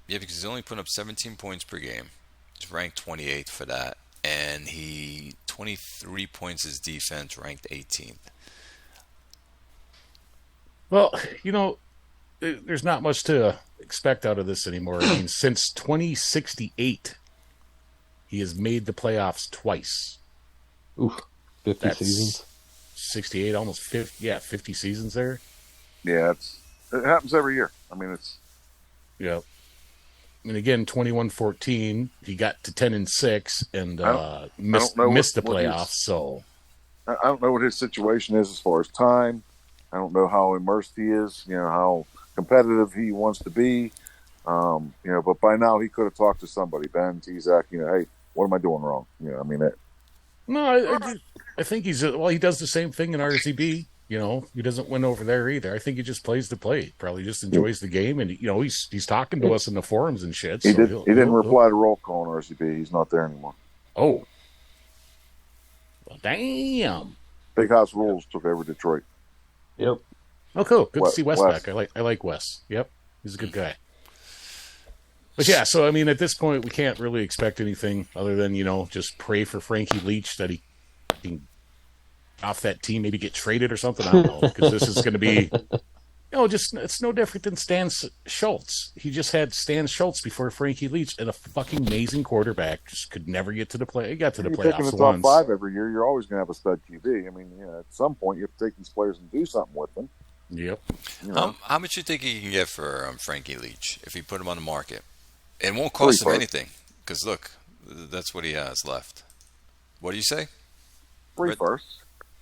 Yeah, because he's only putting up 17 points per game. He's ranked 28th for that, and 23 points his defense, ranked 18th. Well, there's not much to expect out of this anymore. Since 2068, he has made the playoffs twice. Oof, 50 seasons? 68, almost 50. Yeah, 50 seasons there. Yeah, it happens every year. Yeah. Again, 21-14, he got to 10-6 and missed the playoffs. So I don't know what his situation is as far as time, I don't know how immersed he is, how competitive he wants to be. But by now he could have talked to somebody, Ben, Tezak, hey, what am I doing wrong? No, I think he does the same thing in RCB. He doesn't win over there either. I think he just plays to play. Probably just enjoys the game, and he's talking to us in the forums and shit. He didn't reply to roll call on RCB. He's not there anymore. Oh, well, damn! Big House Rules took over Detroit. Yep. Oh, cool. Good to see Wes back. I like Wes. Yep, he's a good guy. But yeah, so I mean, at this point, we can't really expect anything other than just pray for Frankie Leach that he can off that team, maybe get traded or something. I don't know, because this is going to be, it's no different than Stan Schultz. He just had Stan Schultz before Frankie Leach, and a fucking amazing quarterback, just could never get to the play. He got to the playoffs once. You're picking the top 5 every year. You're always going to have a stud QB. I mean, at some point, you have to take these players and do something with them. Yep. How much you think he can get for Frankie Leach if you put him on the market? It won't cost him anything, because look, that's what he has left. What do you say? 3 firsts.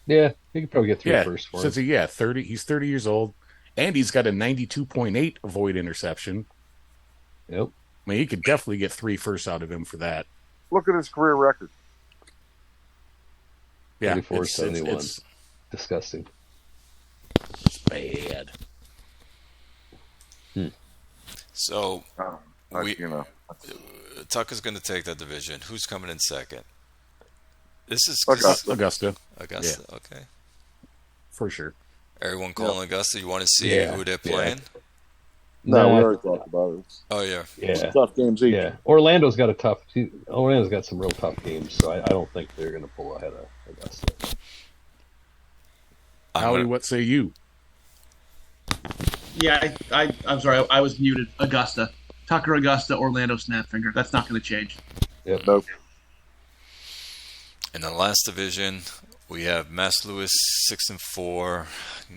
Yeah, he could probably get 3 firsts for him. So 30. He's 30 years old, and he's got a 92.8 avoid interception. Yep. I mean, he could definitely get 3 firsts out of him for that. Look at his career record. Yeah, 34-71. It's disgusting. It's bad. So, Tucker's going to take that division. Who's coming in second? This is Augusta. Yeah. Okay. For sure. Everyone calling Augusta. You want to see who they're playing? No, we already talked about it. Oh yeah. Yeah. Tough games each. Yeah. Orlando's got some real tough games, so I don't think they're going to pull ahead of Augusta. Howie, what say you? Yeah, I'm sorry. I was muted. Augusta. Tucker, Augusta, Orlando, Snapfinger. That's not going to change. Yep. Nope. In the last division, we have Mass Lewis 6-4,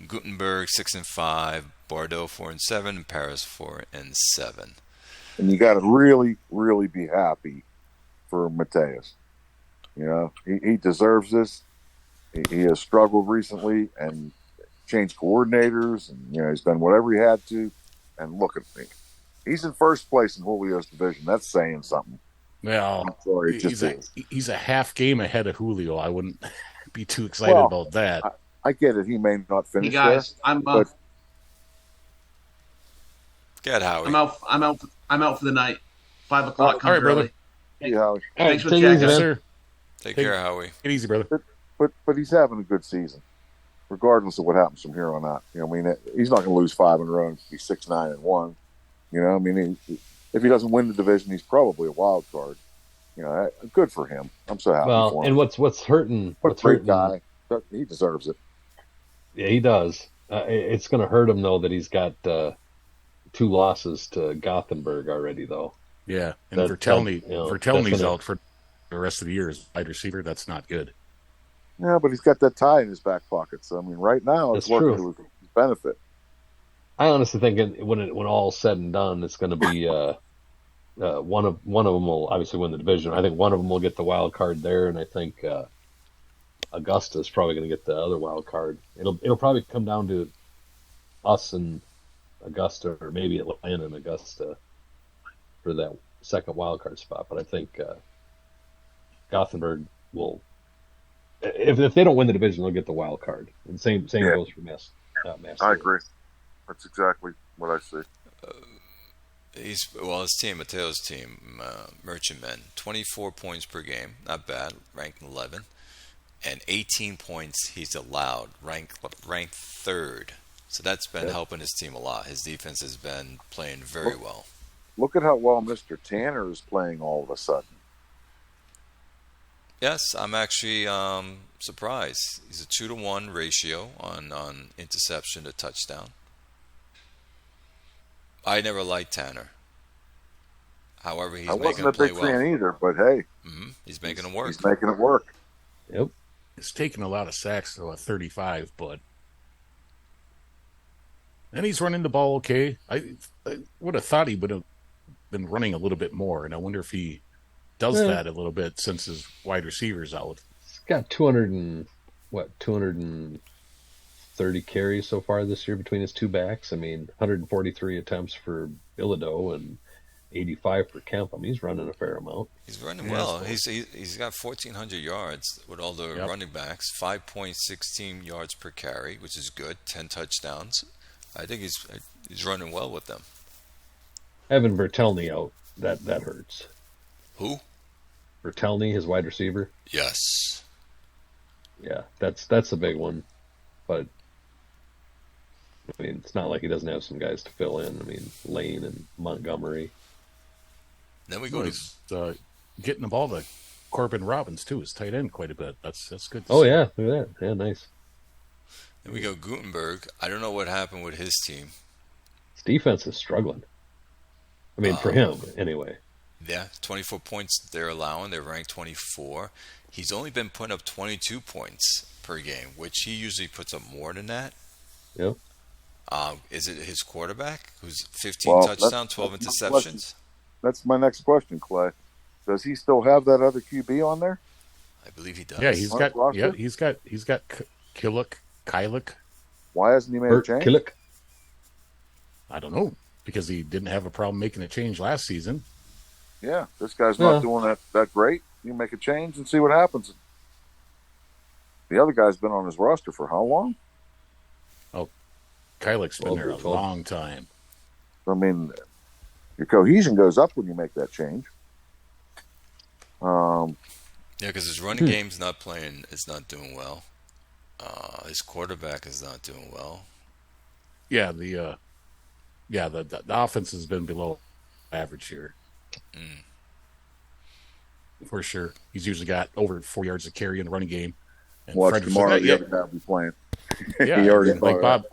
Gutenberg 6-5, Bordeaux 4-7, and Paris 4-7. And you got to really, really be happy for Mateus. He deserves this. He has struggled recently and changed coordinators, and he's done whatever he had to. And look at me. He's in first place in Julio's division. That's saying something. Well, I'm sorry, he's a half game ahead of Julio. I wouldn't be too excited about that. I get it. He may not finish. Hey guys, there, I'm Get Howie. I'm out for the night. 5 o'clock. All right, brother. Hey, Howie. Thanks for take checking. it easy, Yes, man. sir. Take care, Howie. Get easy, brother. But he's having a good season, regardless of what happens from here on out. He's not going to lose 5 in a row and be 6-9-1. If he doesn't win the division, he's probably a wild card. Good for him. I'm so happy for him. And what's hurting? What a great guy. He deserves it. Yeah, he does. It's going to hurt him though that he's got 2 losses to Gothenburg already, though. Yeah, and Vertelny's out for the rest of the year as wide receiver. That's not good. Yeah, but he's got that tie in his back pocket. So right now it's working to his benefit. I honestly think when all's said and done, it's going to be one of them will obviously win the division. I think one of them will get the wild card there, and I think Augusta is probably going to get the other wild card. It'll probably come down to us and Augusta, or maybe Atlanta and Augusta for that second wild card spot. But I think Gothenburg will, if they don't win the division, they'll get the wild card. And same goes for Mass. I agree. That's exactly what I see. His team, Mateo's team, Merchantmen, 24 points per game, not bad, ranked 11, and 18 points he's allowed, ranked 3rd. So that's been helping his team a lot. His defense has been playing very well. Look at how well Mr. Tanner is playing all of a sudden. Yes, I'm actually surprised. He's a 2-to-1 ratio on interception to touchdown. I never liked Tanner. However, he's making him play well. I wasn't a big fan either, but hey. He's making him work. He's making it work. Yep. He's taking a lot of sacks, though, at 35, but... And he's running the ball okay. I would have thought he would have been running a little bit more, and I wonder if he does that a little bit since his wide receiver's out. He's got 230 30 carries so far this year between his two backs. I mean, 143 attempts for Bilodeau and 85 for Kemp. I mean, he's running a fair amount. He's running well. He's got 1,400 yards with all the running backs, 5.16 yards per carry, which is good, 10 touchdowns. I think he's running well with them. Having Bertelny out, that hurts. Who? Bertelny, his wide receiver. Yes. Yeah, that's a big one. But I mean, it's not like he doesn't have some guys to fill in. I mean, Lane and Montgomery. Then we go to getting the ball to Corbin Robbins too, his tight end, quite a bit. That's good. Yeah, look at that. Yeah, nice. Then we go Gutenberg. I don't know what happened with his team. His defense is struggling. I mean, for him anyway. Yeah, 24 points they're allowing. They're ranked 24. He's only been putting up 22 points per game, which he usually puts up more than that. Yep. Is it his quarterback who's 15 touchdowns, 12 interceptions? That's my next question, Clay. Does he still have that other QB on there? I believe he does. Yeah, he's got Kylick. Why hasn't he made a change? Kylick. I don't know, because he didn't have a problem making a change last season. Yeah, this guy's not doing that great. You can make a change and see what happens. The other guy's been on his roster for how long? Oh, Kylick's been there a long time. I mean, your cohesion goes up when you make that change. Yeah, because his running game's not playing. It's not doing well. His quarterback is not doing well. Yeah, the offense has been below average here. For sure. He's usually got over 4 yards of carry in the running game. And watch tomorrow the other guy will be playing. Yeah, he already like Bob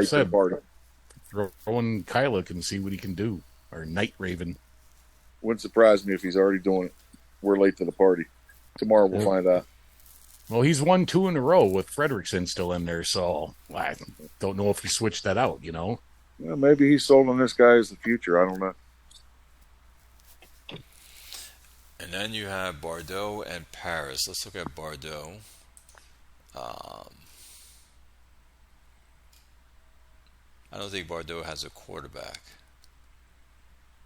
said, throw in Kylick and see what he can do. Or Night Raven. Wouldn't surprise me if he's already doing it. We're late to the party. Tomorrow we'll find out. Well, he's won 2 in a row with Fredrickson still in there, so I don't know if he switched that out, you know? Well, maybe he's sold on this guy as the future. I don't know. And then you have Bordeaux and Paris. Let's look at Bordeaux. I don't think Bordeaux has a quarterback.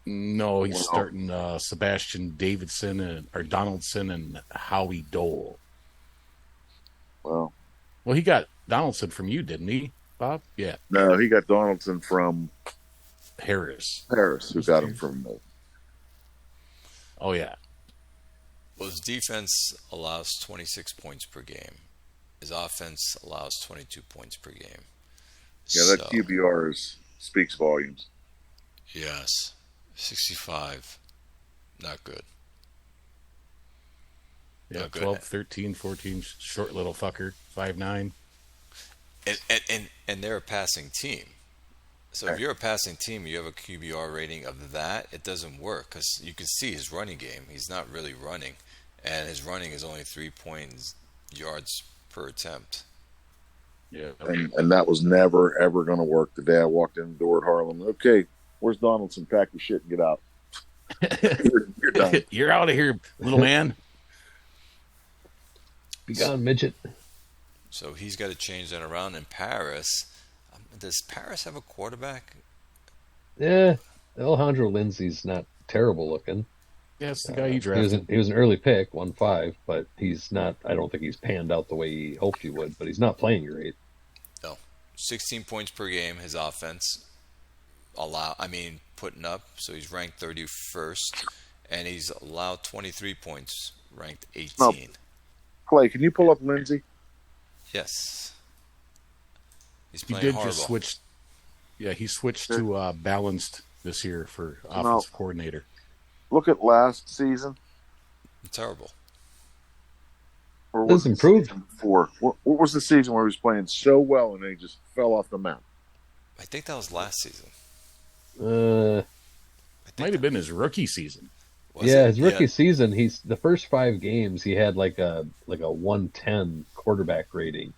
No, he's starting Sebastian Davidson or Donaldson and Howie Dole. Well, he got Donaldson from you, didn't he, Bob? Yeah. No, he got Donaldson from Harris, who got him from. Oh yeah. Well, his defense allows 26 points per game. His offense allows 22 points per game. Yeah, that QBR speaks volumes. Yes. 65. Not good. Yeah, Not good. 12, 13, 14, short little fucker, 5'9". And they're a passing team. So if you're a passing team, you have a QBR rating of that, it doesn't work because you can see his running game. He's not really running, and his running is only 3 yards per attempt. Yeah, and that was never ever going to work. The day I walked in the door at Harlem, okay, where's Donaldson? Pack your shit and get out. You're done. You're out of here, little man. Be gone, midget. So he's got to change that around in Paris. Does Paris have a quarterback? Yeah, Alejandro Lindsey's not terrible looking. Yeah, it's the guy you drafted. He was an early pick, 1-5, but he's not. I don't think he's panned out the way he hoped he would. But he's not playing great. No, 16 points per game. His offense putting up. So he's ranked 31st, and he's allowed 23 points, ranked 18. No. Clay, can you pull up Lindsey? Yes. He's He playing did horrible. just switch. Yeah, he switched to balanced this year for offensive coordinator. Look at last season. Terrible. Or It's improved. Before? What was the season where he was playing so well and then he just fell off the map? I think that was last season. Might have been his rookie season. His rookie season. He's the first 5 games he had like a 110 quarterback rating.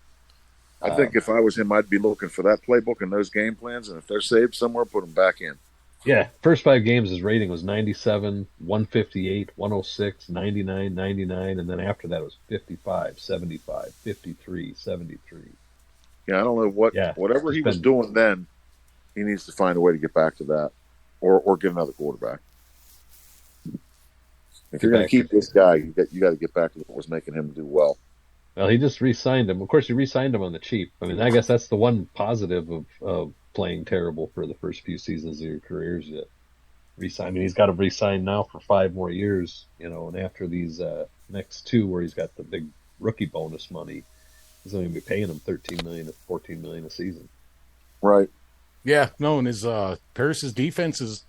I think if I was him, I'd be looking for that playbook and those game plans, and if they're saved somewhere, put them back in. Yeah, first 5 games his rating was 97, 158, 106, 99, 99, and then after that it was 55, 75, 53, 73. Yeah, I don't know whatever he was doing then. He needs to find a way to get back to that, or get another quarterback. If you're going to keep this guy, you got to get back to what was making him do well. Well, he just re-signed him. Of course, he re-signed him on the cheap. I mean, I guess that's the one positive of playing terrible for the first few seasons of your careers. I mean, he's got to re-sign now for 5 more years, and after these next 2 where he's got the big rookie bonus money, he's only going to be paying him $13 million to $14 million a season. Right. Yeah, no, and his Paris's defense has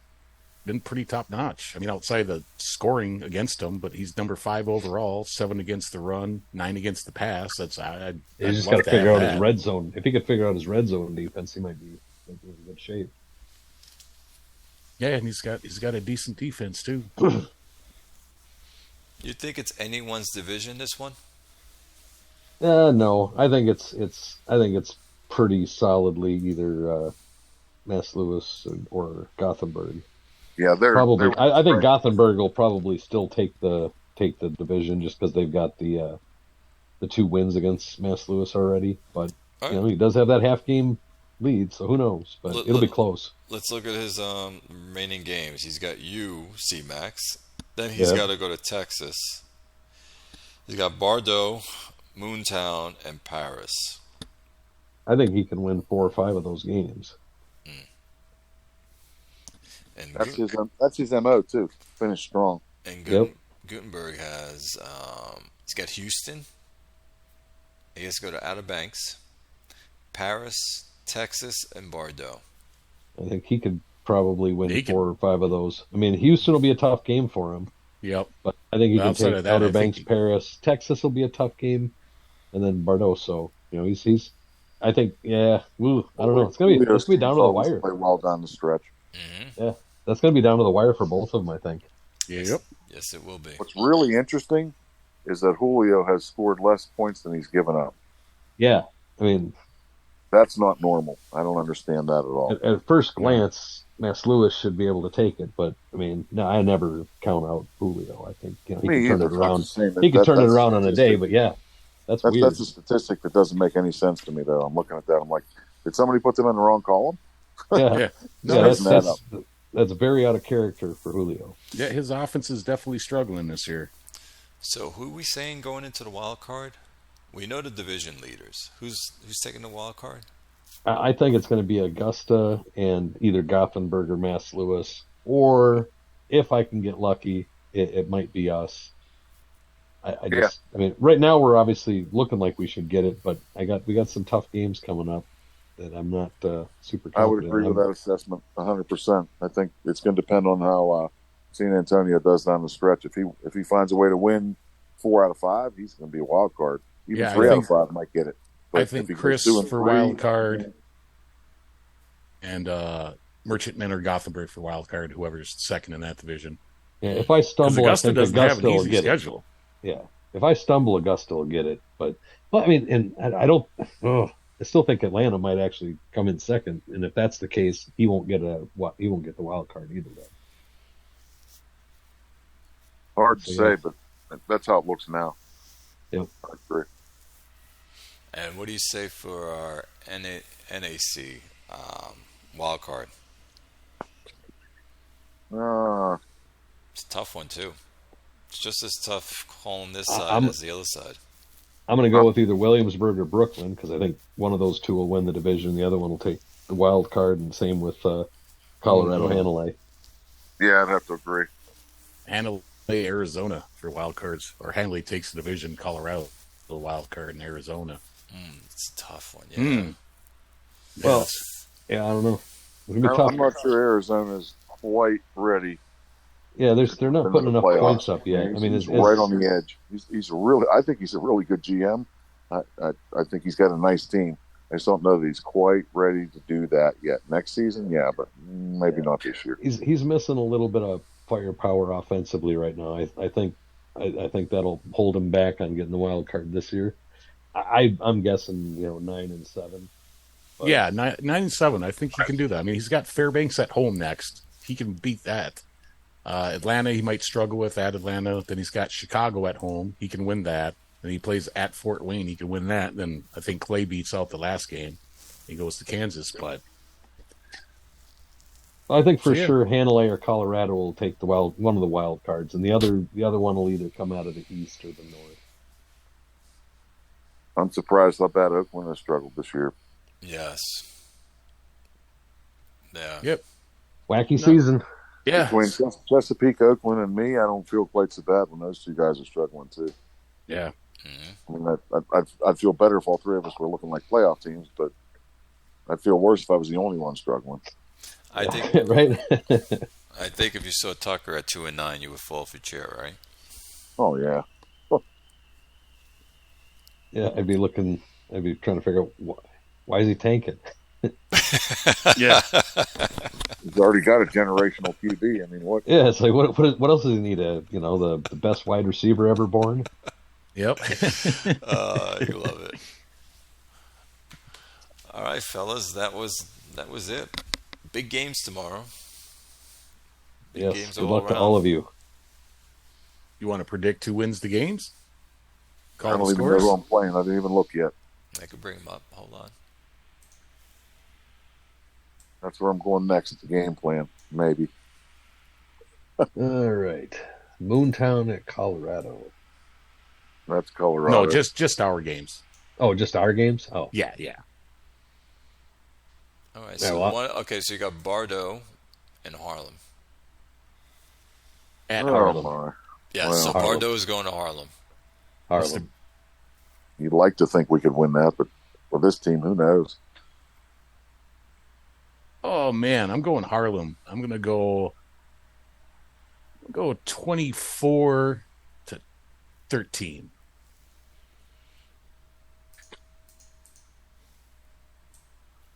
been pretty top notch. I mean, outside the scoring against him, but he's number 5 overall, 7 against the run, 9 against the pass. That's He's just got to figure out his red zone. If he could figure out his red zone defense, he might be in good shape. Yeah, and he's got a decent defense too. You think it's anyone's division, this one? No, I think it's pretty solidly either Mass Lewis or Gothenburg. Yeah, probably. I think Gothenburg will probably still take the division just because they've got the 2 wins against Mass Lewis already. But he does have that half game lead, so who knows? But it'll be close. Let's look at his remaining games. He's got C-Max. Then he's got to go to Texas. He's got Bordeaux, Moontown, and Paris. I think he can win 4 or 5 of those games. And that's his MO too. Finish strong. And Gutenberg has he's got Houston. He has to go to Outer Banks, Paris, Texas, and Bordeaux. I think he could probably win 4 or 5 of those. I mean, Houston will be a tough game for him. Yep. But I think he can take Outer Banks, Paris. Texas will be a tough game, and then Bordeaux. So he's. I think I don't know. It's gonna be down to the wire. Play well down the stretch. Mm-hmm. Yeah, that's gonna be down to the wire for both of them. I think. Yep. Yes, it will be. What's really interesting is that Julio has scored less points than he's given up. Yeah, I mean, that's not normal. I don't understand that at all. At first glance, Mass Lewis should be able to take it, but I mean, no, I never count out Julio. I think he can turn it around. He can turn it around on a day, but that's weird. That's a statistic that doesn't make any sense to me. Though I'm looking at that, I'm like, did somebody put them in the wrong column? That's very out of character for Julio. Yeah, his offense is definitely struggling this year. So who are we saying going into the wild card? We know the division leaders. Who's taking the wild card? I think it's going to be Augusta and either Gothenburg or Mass Lewis, or if I can get lucky, it might be us. I mean, right now we're obviously looking like we should get it, but we got some tough games coming up that I'm not super confident. I would agree with that assessment 100%. I think it's going to depend on how San Antonio does down the stretch. If he finds a way to win 4 out of 5, he's going to be a wild card. Even 3 out of 5 might get it. But I think Chris for wild card and Merchantman or Gothenburg for wild card, whoever's second in that division. Yeah, if I stumble, I think Augusta will get schedule. It. Yeah, if I stumble, Augusta will get it. But I mean, and I don't. I still think Atlanta might actually come in second, and if that's the case, he won't get the wild card either. Though. Hard to say, but that's how it looks now. Yep. I agree. And what do you say for our NAC wild card? It's a tough one too. It's just as tough calling this side as the other side. I'm going to go with either Williamsburg or Brooklyn because I think one of those 2 will win the division. The other one will take the wild card, and same with Colorado Hanalei. Yeah, I'd have to agree. Hanalei, Arizona for wild cards, or Hanalei takes the division. Colorado, the wild card in Arizona. It's a tough one. Yeah. Well, I don't know. It's gonna be tough. I'm not sure Arizona's quite ready. Yeah, they're not putting enough points up yet. I mean, he's right on the edge. I think he's a really good GM. I think he's got a nice team. I just don't know that he's quite ready to do that yet. Next season, but maybe not this year. He's missing a little bit of firepower offensively right now. I think that'll hold him back on getting the wild card this year. I'm guessing 9-7. But... Yeah, 9-7. I think he can do that. I mean, he's got Fairbanks at home next. He can beat that. Atlanta, he might struggle with at Atlanta. Then he's got Chicago at home. He can win that. and he plays at Fort Wayne, he can win that. Then I think Clay beats out the last game. He goes to Kansas, but I think for sure Hanalei or Colorado will take one of the wild cards, and the other one will either come out of the East or the North. I'm surprised how bad Oakland has struggled this year. Yes. Yeah. Yep. Wacky season. Yeah. Between Chesapeake, Oakland, and me, I don't feel quite so bad when those two guys are struggling too. Yeah. I mean, I'd feel better if all three of us were looking like playoff teams, but I'd feel worse if I was the only one struggling. I think right. I think if you saw Tucker at 2-9, you would fall off your chair, right? Oh yeah. Yeah, I'd be trying to figure out why is he tanking. Yeah. He's already got a generational QB. I mean, what? Yeah, it's like what else does he need? The best wide receiver ever born. Yep. You love it. All right, fellas, that was it. Big games tomorrow. Yes. Games Good luck to all of you. You want to predict who wins the games? I don't even know who I'm playing. I didn't even look yet. I could bring him up. Hold on. That's where I'm going next. The game plan, maybe. All right, Moontown at Colorado. That's Colorado. No, just our games. Oh, just our games. Oh, yeah. All right. So so you got Bardo and Harlem. At Harlem. My. Yeah. Well, So Harlem. Bardo is going to Harlem. Harlem. You'd like to think we could win that, but for this team, who knows? Oh man, I'm going Harlem. I'm gonna go 24-13.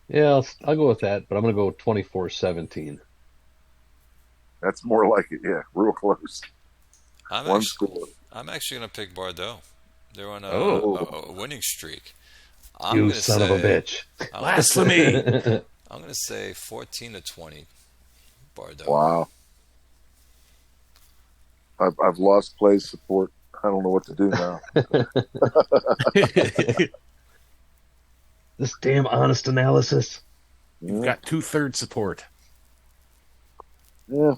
Yeah, I'll go with that, but I'm going to go 24-17. That's more like it. Yeah, real close. I'm Score. actually going to pick Bardo. They're on a winning streak. You son of a bitch. Blasphemy. I'm going to say 14-20 Bardo. Wow. I've lost Clay's support. I don't know what to do now. This damn honest analysis. You've got 2/3 support. Yeah.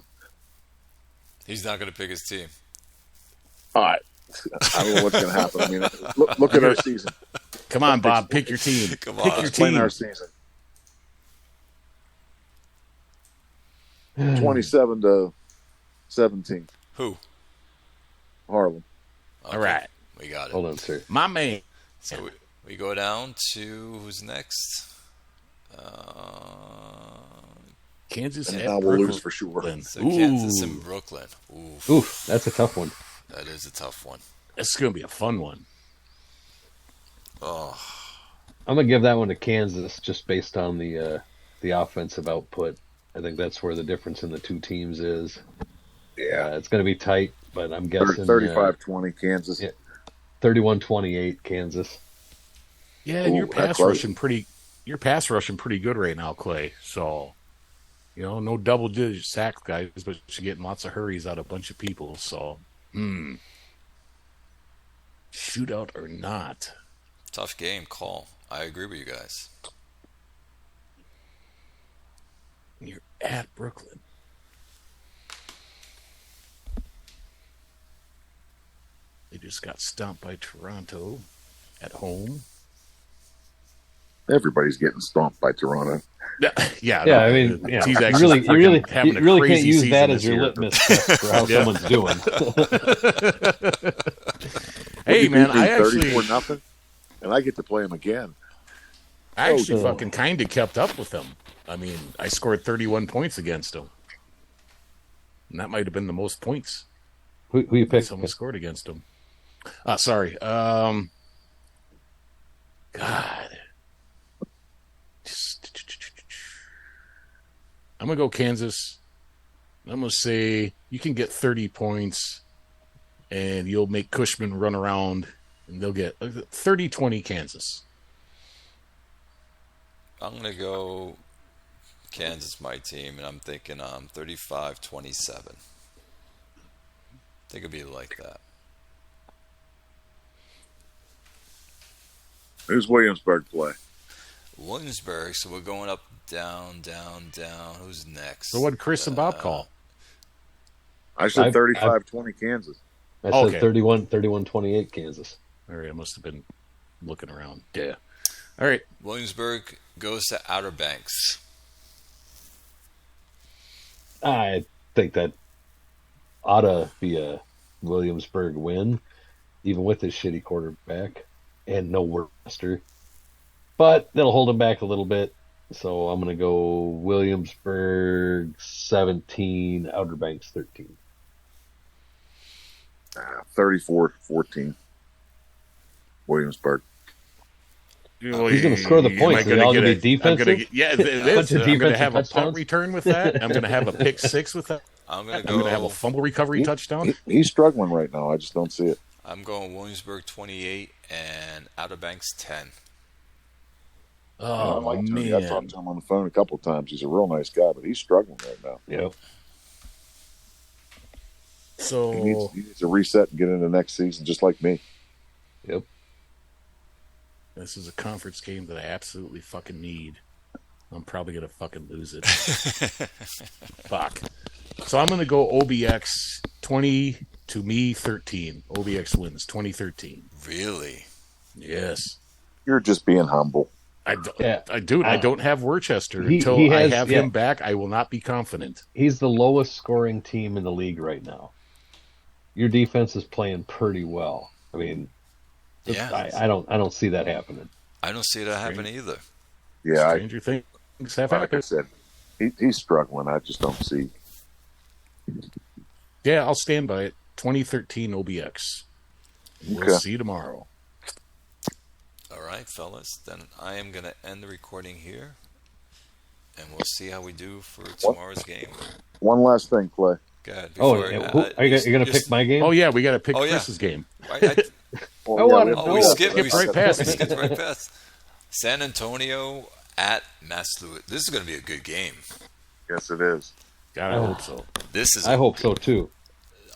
He's not going to pick his team. All right. I don't know what's going to happen. I mean, look at our season. Come on, Bob. Pick your team. Come Pick on. your Explain team. our season. 27-17. Who? Harlem. Okay, All right. We got it. Hold on, sir. My man. So we go down to who's next? Kansas And at now we'll Brooklyn. lose for sure. So Kansas and Brooklyn. Oof. Oof, that's a tough one. That is a tough one. It's going to be a fun one. Oh, I'm going to give that one to Kansas just based on the offensive output. I think that's where the difference in the two teams is. Yeah. It's going to be tight, but I'm guessing 35-20 Kansas. Yeah. 31-28 Kansas. Yeah, and Ooh, you're that's pass rushing pretty good right now, Clay. So, no double-digit sacks, guys, but you're getting lots of hurries out of a bunch of people. So, shootout or not? tough game call. I agree with you guys. You're at Brooklyn. They just got stomped by Toronto at home. Everybody's getting stomped by Toronto. Yeah. I mean, He's you actually really having a can't crazy use season that as this your year. litmus test for how someone's doing. Hey, man, I actually 34-0, and I get to play him again. fucking kind of kept up with them. I mean, I scored 31 points against them. And that might have been the most points Who you picked? someone scored against them. Sorry. God. I'm going to go Kansas. I'm going to say you can get 30 points and you'll make Cushman run around and they'll get 30-20 Kansas. I'm going to go Kansas, my team, and I'm thinking 35-27. I think it'll be like that. Who's Williamsburg play? Williamsburg. So we're going up, down, down, down. Who's next? So what did Chris and Bob call? I said 35-20 Kansas. I said 31-28 Kansas. All right, I must have been looking around. Yeah. All right. Williamsburg goes to Outer Banks. I think that ought to be a Williamsburg win, even with his shitty quarterback and no Worcester. But they'll hold him back a little bit. So I'm going to go Williamsburg 17, Outer Banks 13. 34-14. Williamsburg. He's going to score the points. They're all going to be defensive. It is. I'm going to have a punt return with that. I'm going to have a pick six with that. I'm going to have a fumble recovery touchdown. He's struggling right now. I just don't see it. I'm going Williamsburg 28 and Outer Banks 10. Oh, man. I've talked to him on the phone a couple of times. He's a real nice guy, but he's struggling right now. Yep. So he needs to reset and get into next season just like me. Yep. This is a conference game that I absolutely fucking need. I'm probably going to fucking lose it. Fuck. So I'm going to go OBX 20 to me 13. OBX wins 2013. Really? Yes. You're just being humble. I don't have Worcester. Until I have him back, I will not be confident. He's the lowest scoring team in the league right now. Your defense is playing pretty well. I mean, I don't see that happening. I don't see that happening either. Yeah, stranger things have happened. Like I said, he's struggling. I just don't see. Yeah, I'll stand by it. 2013 OBX. We'll see you tomorrow. All right, fellas. Then I am going to end the recording here, and we'll see how we do for tomorrow's game. One last thing, Clay. Good. Are you going to pick my game? Oh, yeah, we got to pick Chris's game. We skipped right past. San Antonio at Massachusetts. This is going to be a good game. Yes, it is. God, I hope so. I hope so, too.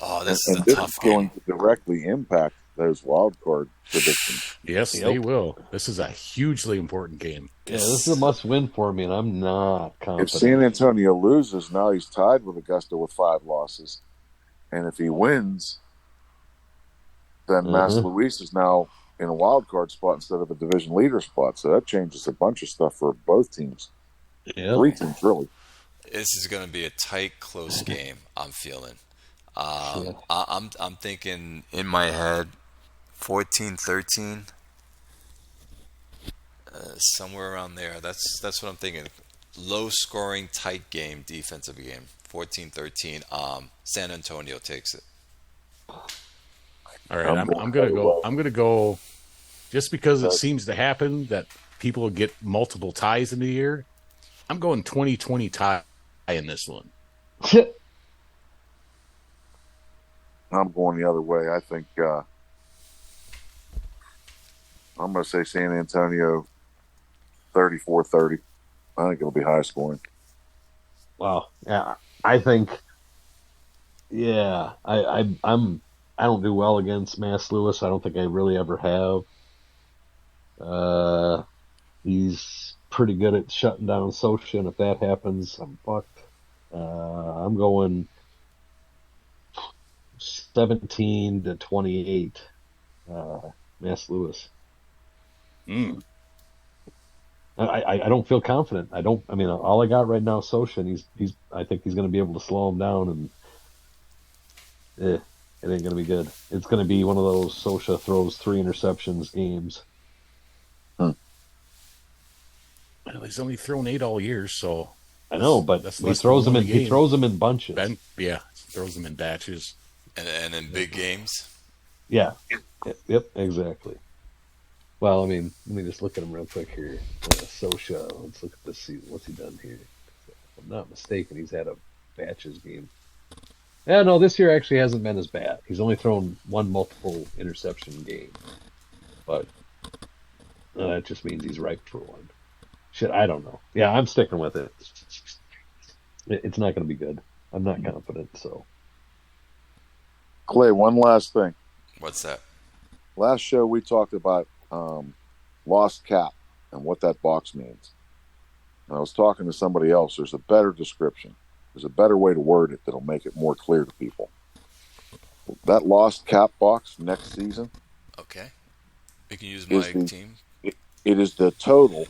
Oh, this is a tough game. Going to directly impact those wild card predictions. Yes, they will. This is a hugely important game. Yeah, this is a must-win for me, and I'm not confident. If San Antonio loses, now he's tied with Augusta with 5 losses. And if he wins, then Mass Luis is now in a wild card spot instead of a division leader spot. So that changes a bunch of stuff for both teams. Yep. 3 teams, really. This is going to be a tight, close game, I'm feeling. I'm thinking in my head 14-13, somewhere around there. That's what I'm thinking. Low scoring, tight game, defensive game. 14-13. San Antonio takes it. All right, I'm gonna go. Just because it seems to happen that people get multiple ties in the year, I'm going 20-20 tie in this one. I'm going the other way. I think I'm going to say San Antonio 34-30. I think it'll be high scoring. Wow. Yeah, I think. Yeah, I don't do well against Mass Lewis. I don't think I really ever have. He's pretty good at shutting down Socha, and if that happens, I'm fucked. I'm going 17-28. Mass Lewis. I don't feel confident. I mean, all I got right now is Socha, and he's. I think he's going to be able to slow him down, and it ain't going to be good. It's going to be one of those Socha throws 3 interceptions games. Well, he's only thrown 8 all year, so I know, but he throws them in. He throws them in bunches. Throws them in batches, and in big games. Yeah. Yep. Exactly. Well, I mean, let me just look at him real quick here. Socha. Let's look at this season. What's he done here? If I'm not mistaken, he's had a batches game. Yeah, no, this year actually hasn't been as bad. He's only thrown 1 multiple interception game, but that just means he's ripe for one. Shit, I don't know. Yeah, I'm sticking with it. It's not going to be good. I'm not confident. So, Clay, one last thing. What's that? Last show we talked about lost cap and what that box means. And I was talking to somebody else. There's a better description. There's a better way to word it that'll make it more clear to people. That lost cap box next season. Okay. You can use my team. It is the total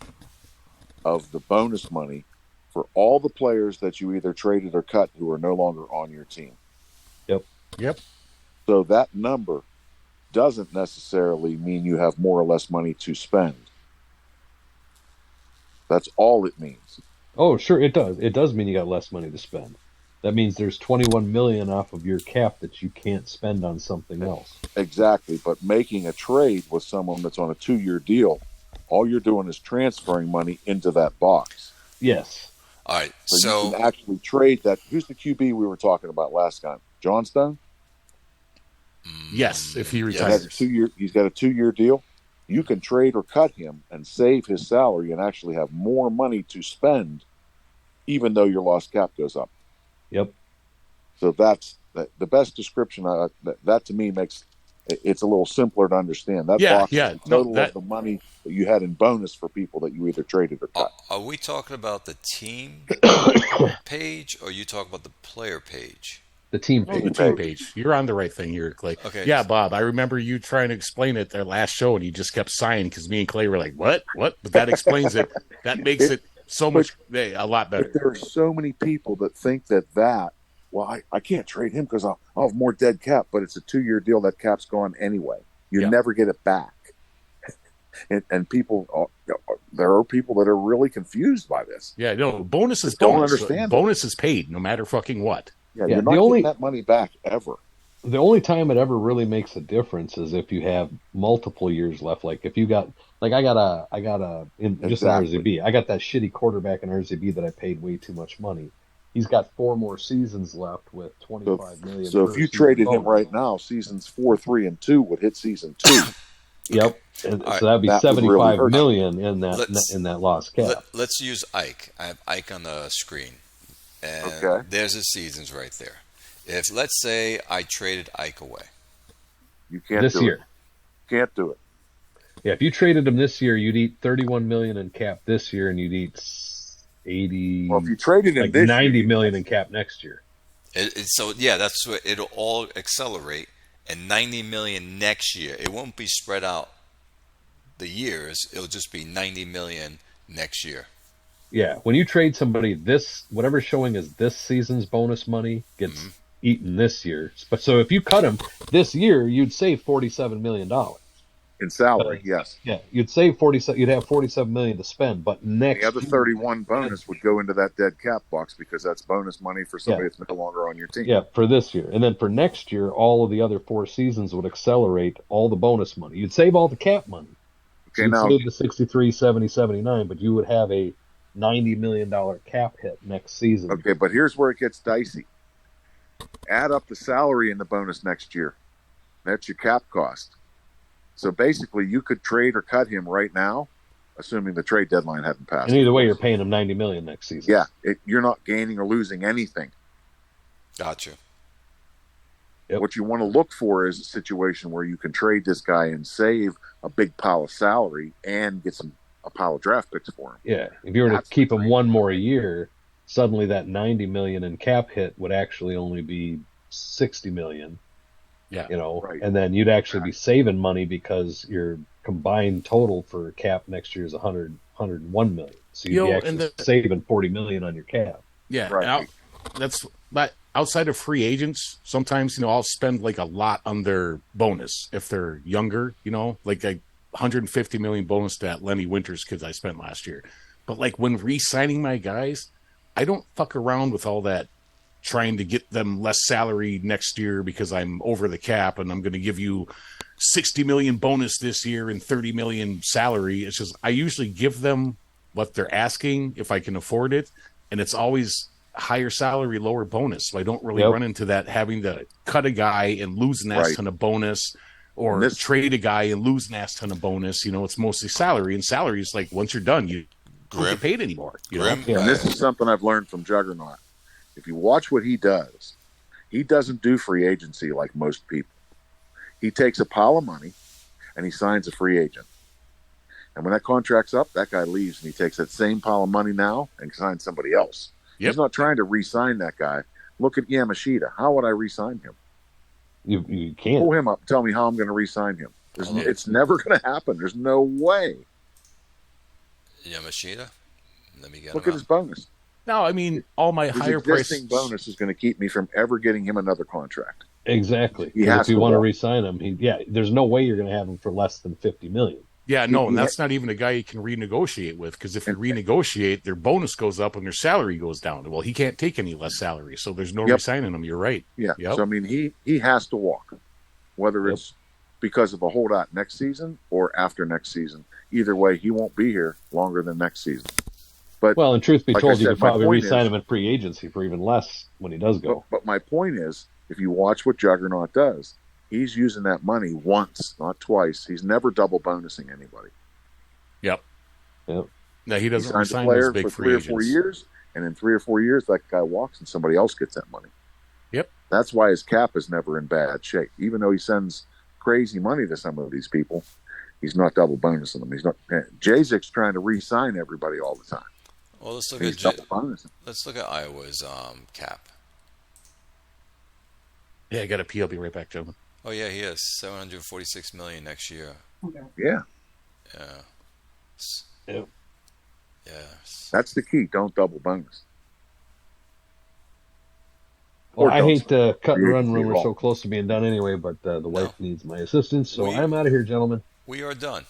of the bonus money for all the players that you either traded or cut who are no longer on your team. Yep. So that number doesn't necessarily mean you have more or less money to spend. That's all it means. Oh, sure, it does. It does mean you got less money to spend. That means there's $21 million off of your cap that you can't spend on something else. Exactly, but making a trade with someone that's on a 2-year deal, all you're doing is transferring money into that box. Yes. All right, so you can actually trade that. Who's the QB we were talking about last time? Johnstone? Yes, if he retires. He's got a 2-year deal. You can trade or cut him and save his salary and actually have more money to spend, even though your lost cap goes up. Yep. So that's the best description. That to me makes it's a little simpler to understand. That box is the total of the money that you had in bonus for people that you either traded or cut. Are we talking about the team page, or are you talking about the player page? The team page. The team page. You're on the right thing here, Clay. Okay. Yeah, Bob, I remember you trying to explain it their last show, and you just kept sighing because me and Clay were like, what? But that explains it. That makes it so much, a lot better. But there are so many people that think that well, I can't trade him because I'll have more dead cap, but it's a 2-year deal. That cap's gone anyway. You never get it back. And people, there are people that are really confused by this. Yeah, no, bonus is don't bonus. Understand bonus is paid no matter fucking what. Yeah, you're not getting that money back ever. The only time it ever really makes a difference is if you have multiple years left. Like if you got, like I got just an RZB. I got that shitty quarterback in RZB that I paid way too much money. He's got 4 more seasons left with $25 million. So if you traded him right now, seasons 4, 3, and 2 would hit season 2. Yep, and so that'd be $75 million in that lost cap. Let's use Ike. I have Ike on the screen, and there's his seasons right there. If let's say I traded Ike away, you can't this year. Can't do it. Yeah, if you traded him this year, you'd eat $31 million in cap this year, and you'd eat 80. Well, if you traded him like this $90 year, million in cap next year. So that's what it'll all accelerate, and $90 million next year. It won't be spread out the years. It'll just be $90 million next year. Yeah, when you trade somebody, whatever's showing as this season's bonus money gets eaten this year. But so if you cut him this year, you'd save $47 million in salary. Yes. Yeah, you'd save 47. You'd have $47 million to spend. But next, the other 31 bonus would go into that dead cap box because that's bonus money for somebody that's no longer on your team. Yeah, for this year, and then for next year, all of the other 4 seasons would accelerate all the bonus money. You'd save all the cap money. Okay, you'd now save the 63, 70, 79, but you would have a $90 million cap hit next season. Okay, but here's where it gets dicey. Add up the salary and the bonus next year. That's your cap cost. So basically, you could trade or cut him right now, assuming the trade deadline hadn't passed. And either way, you're paying him $90 million next season. Yeah, you're not gaining or losing anything. Gotcha. Yep. What you want to look for is a situation where you can trade this guy and save a big pile of salary and get a pile of draft picks for him. Yeah, if you were to keep him one more year, suddenly that $90 million in cap hit would actually only be $60 million. Yeah, right. And then you'd actually be saving money because your combined total for cap next year is $101 million. So you'd be actually saving $40 million on your cap. Yeah, right. But outside of free agents, sometimes I'll spend like a lot on their bonus if they're younger. Like a $150 million bonus to that Lenny Winters kids I spent last year. But like when re-signing my guys, I don't fuck around with all that trying to get them less salary next year because I'm over the cap and I'm going to give you 60 million bonus this year and 30 million salary. It's just, I usually give them what they're asking if I can afford it. And it's always higher salary, lower bonus. So I don't really run into that having to cut a guy and lose an ass ton of bonus or trade a guy and lose an ass ton of bonus. It's mostly salary, and salary is like, once you're done, you don't get paid anymore. And this is something I've learned from Juggernaut. If you watch what he doesn't do free agency like most people. He takes a pile of money and he signs a free agent. And when that contract's up, that guy leaves and he takes that same pile of money now and signs somebody else. Yep. He's not trying to re-sign that guy. Look at Yamashita. How would I re-sign him? You can't. Pull him up. Tell me how I'm going to re-sign him. It's never going to happen. There's no way. Yamashita? Let me get Look at his bonus. No, I mean, all my His higher existing price bonus is going to keep me from ever getting him another contract. Exactly. He has if you to want to walk. re-sign him, there's no way you're going to have him for less than $50 million. Yeah, no, and that's not even a guy you can renegotiate with, because if you renegotiate, their bonus goes up and their salary goes down. Well, he can't take any less salary, so there's no re-signing him. You're right. Yeah. Yep. So, I mean, he has to walk, whether it's because of a holdout next season or after next season. Either way, he won't be here longer than next season. But Well, and truth be like I told, you said, could my probably point re-sign is- him at free agency for even less when he does go. But my point is, if you watch what Juggernaut does, he's using that money once, not twice. He's never double bonusing anybody. Yep. Yep. No, he He doesn't signs a resign player those big for free 3 or agents. 4 years, and in 3 or 4 years, that guy walks and somebody else gets that money. Yep. That's why his cap is never in bad shape. Even though he sends crazy money to some of these people, he's not double bonusing them. He's not. Jacek's trying to re-sign everybody all the time. Well, let's look He's at double bonusing. let's look at Iowa's cap. Yeah, I got a P. I'll be right back, gentlemen. Oh yeah, he has $746 million next year. Yeah, Yeah. Yep. Yeah. that's the key. Don't double bonus. Well, Or I don't. hate to cut and You're run when we're wrong. so close to being done anyway, but the wife needs my assistance, so We- I'm out of here, gentlemen. We are done.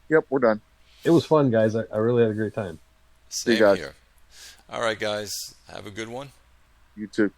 Yep, we're done. It was fun, guys. I really had a great time. Same guys. here. All right, guys. Have a good one. You too.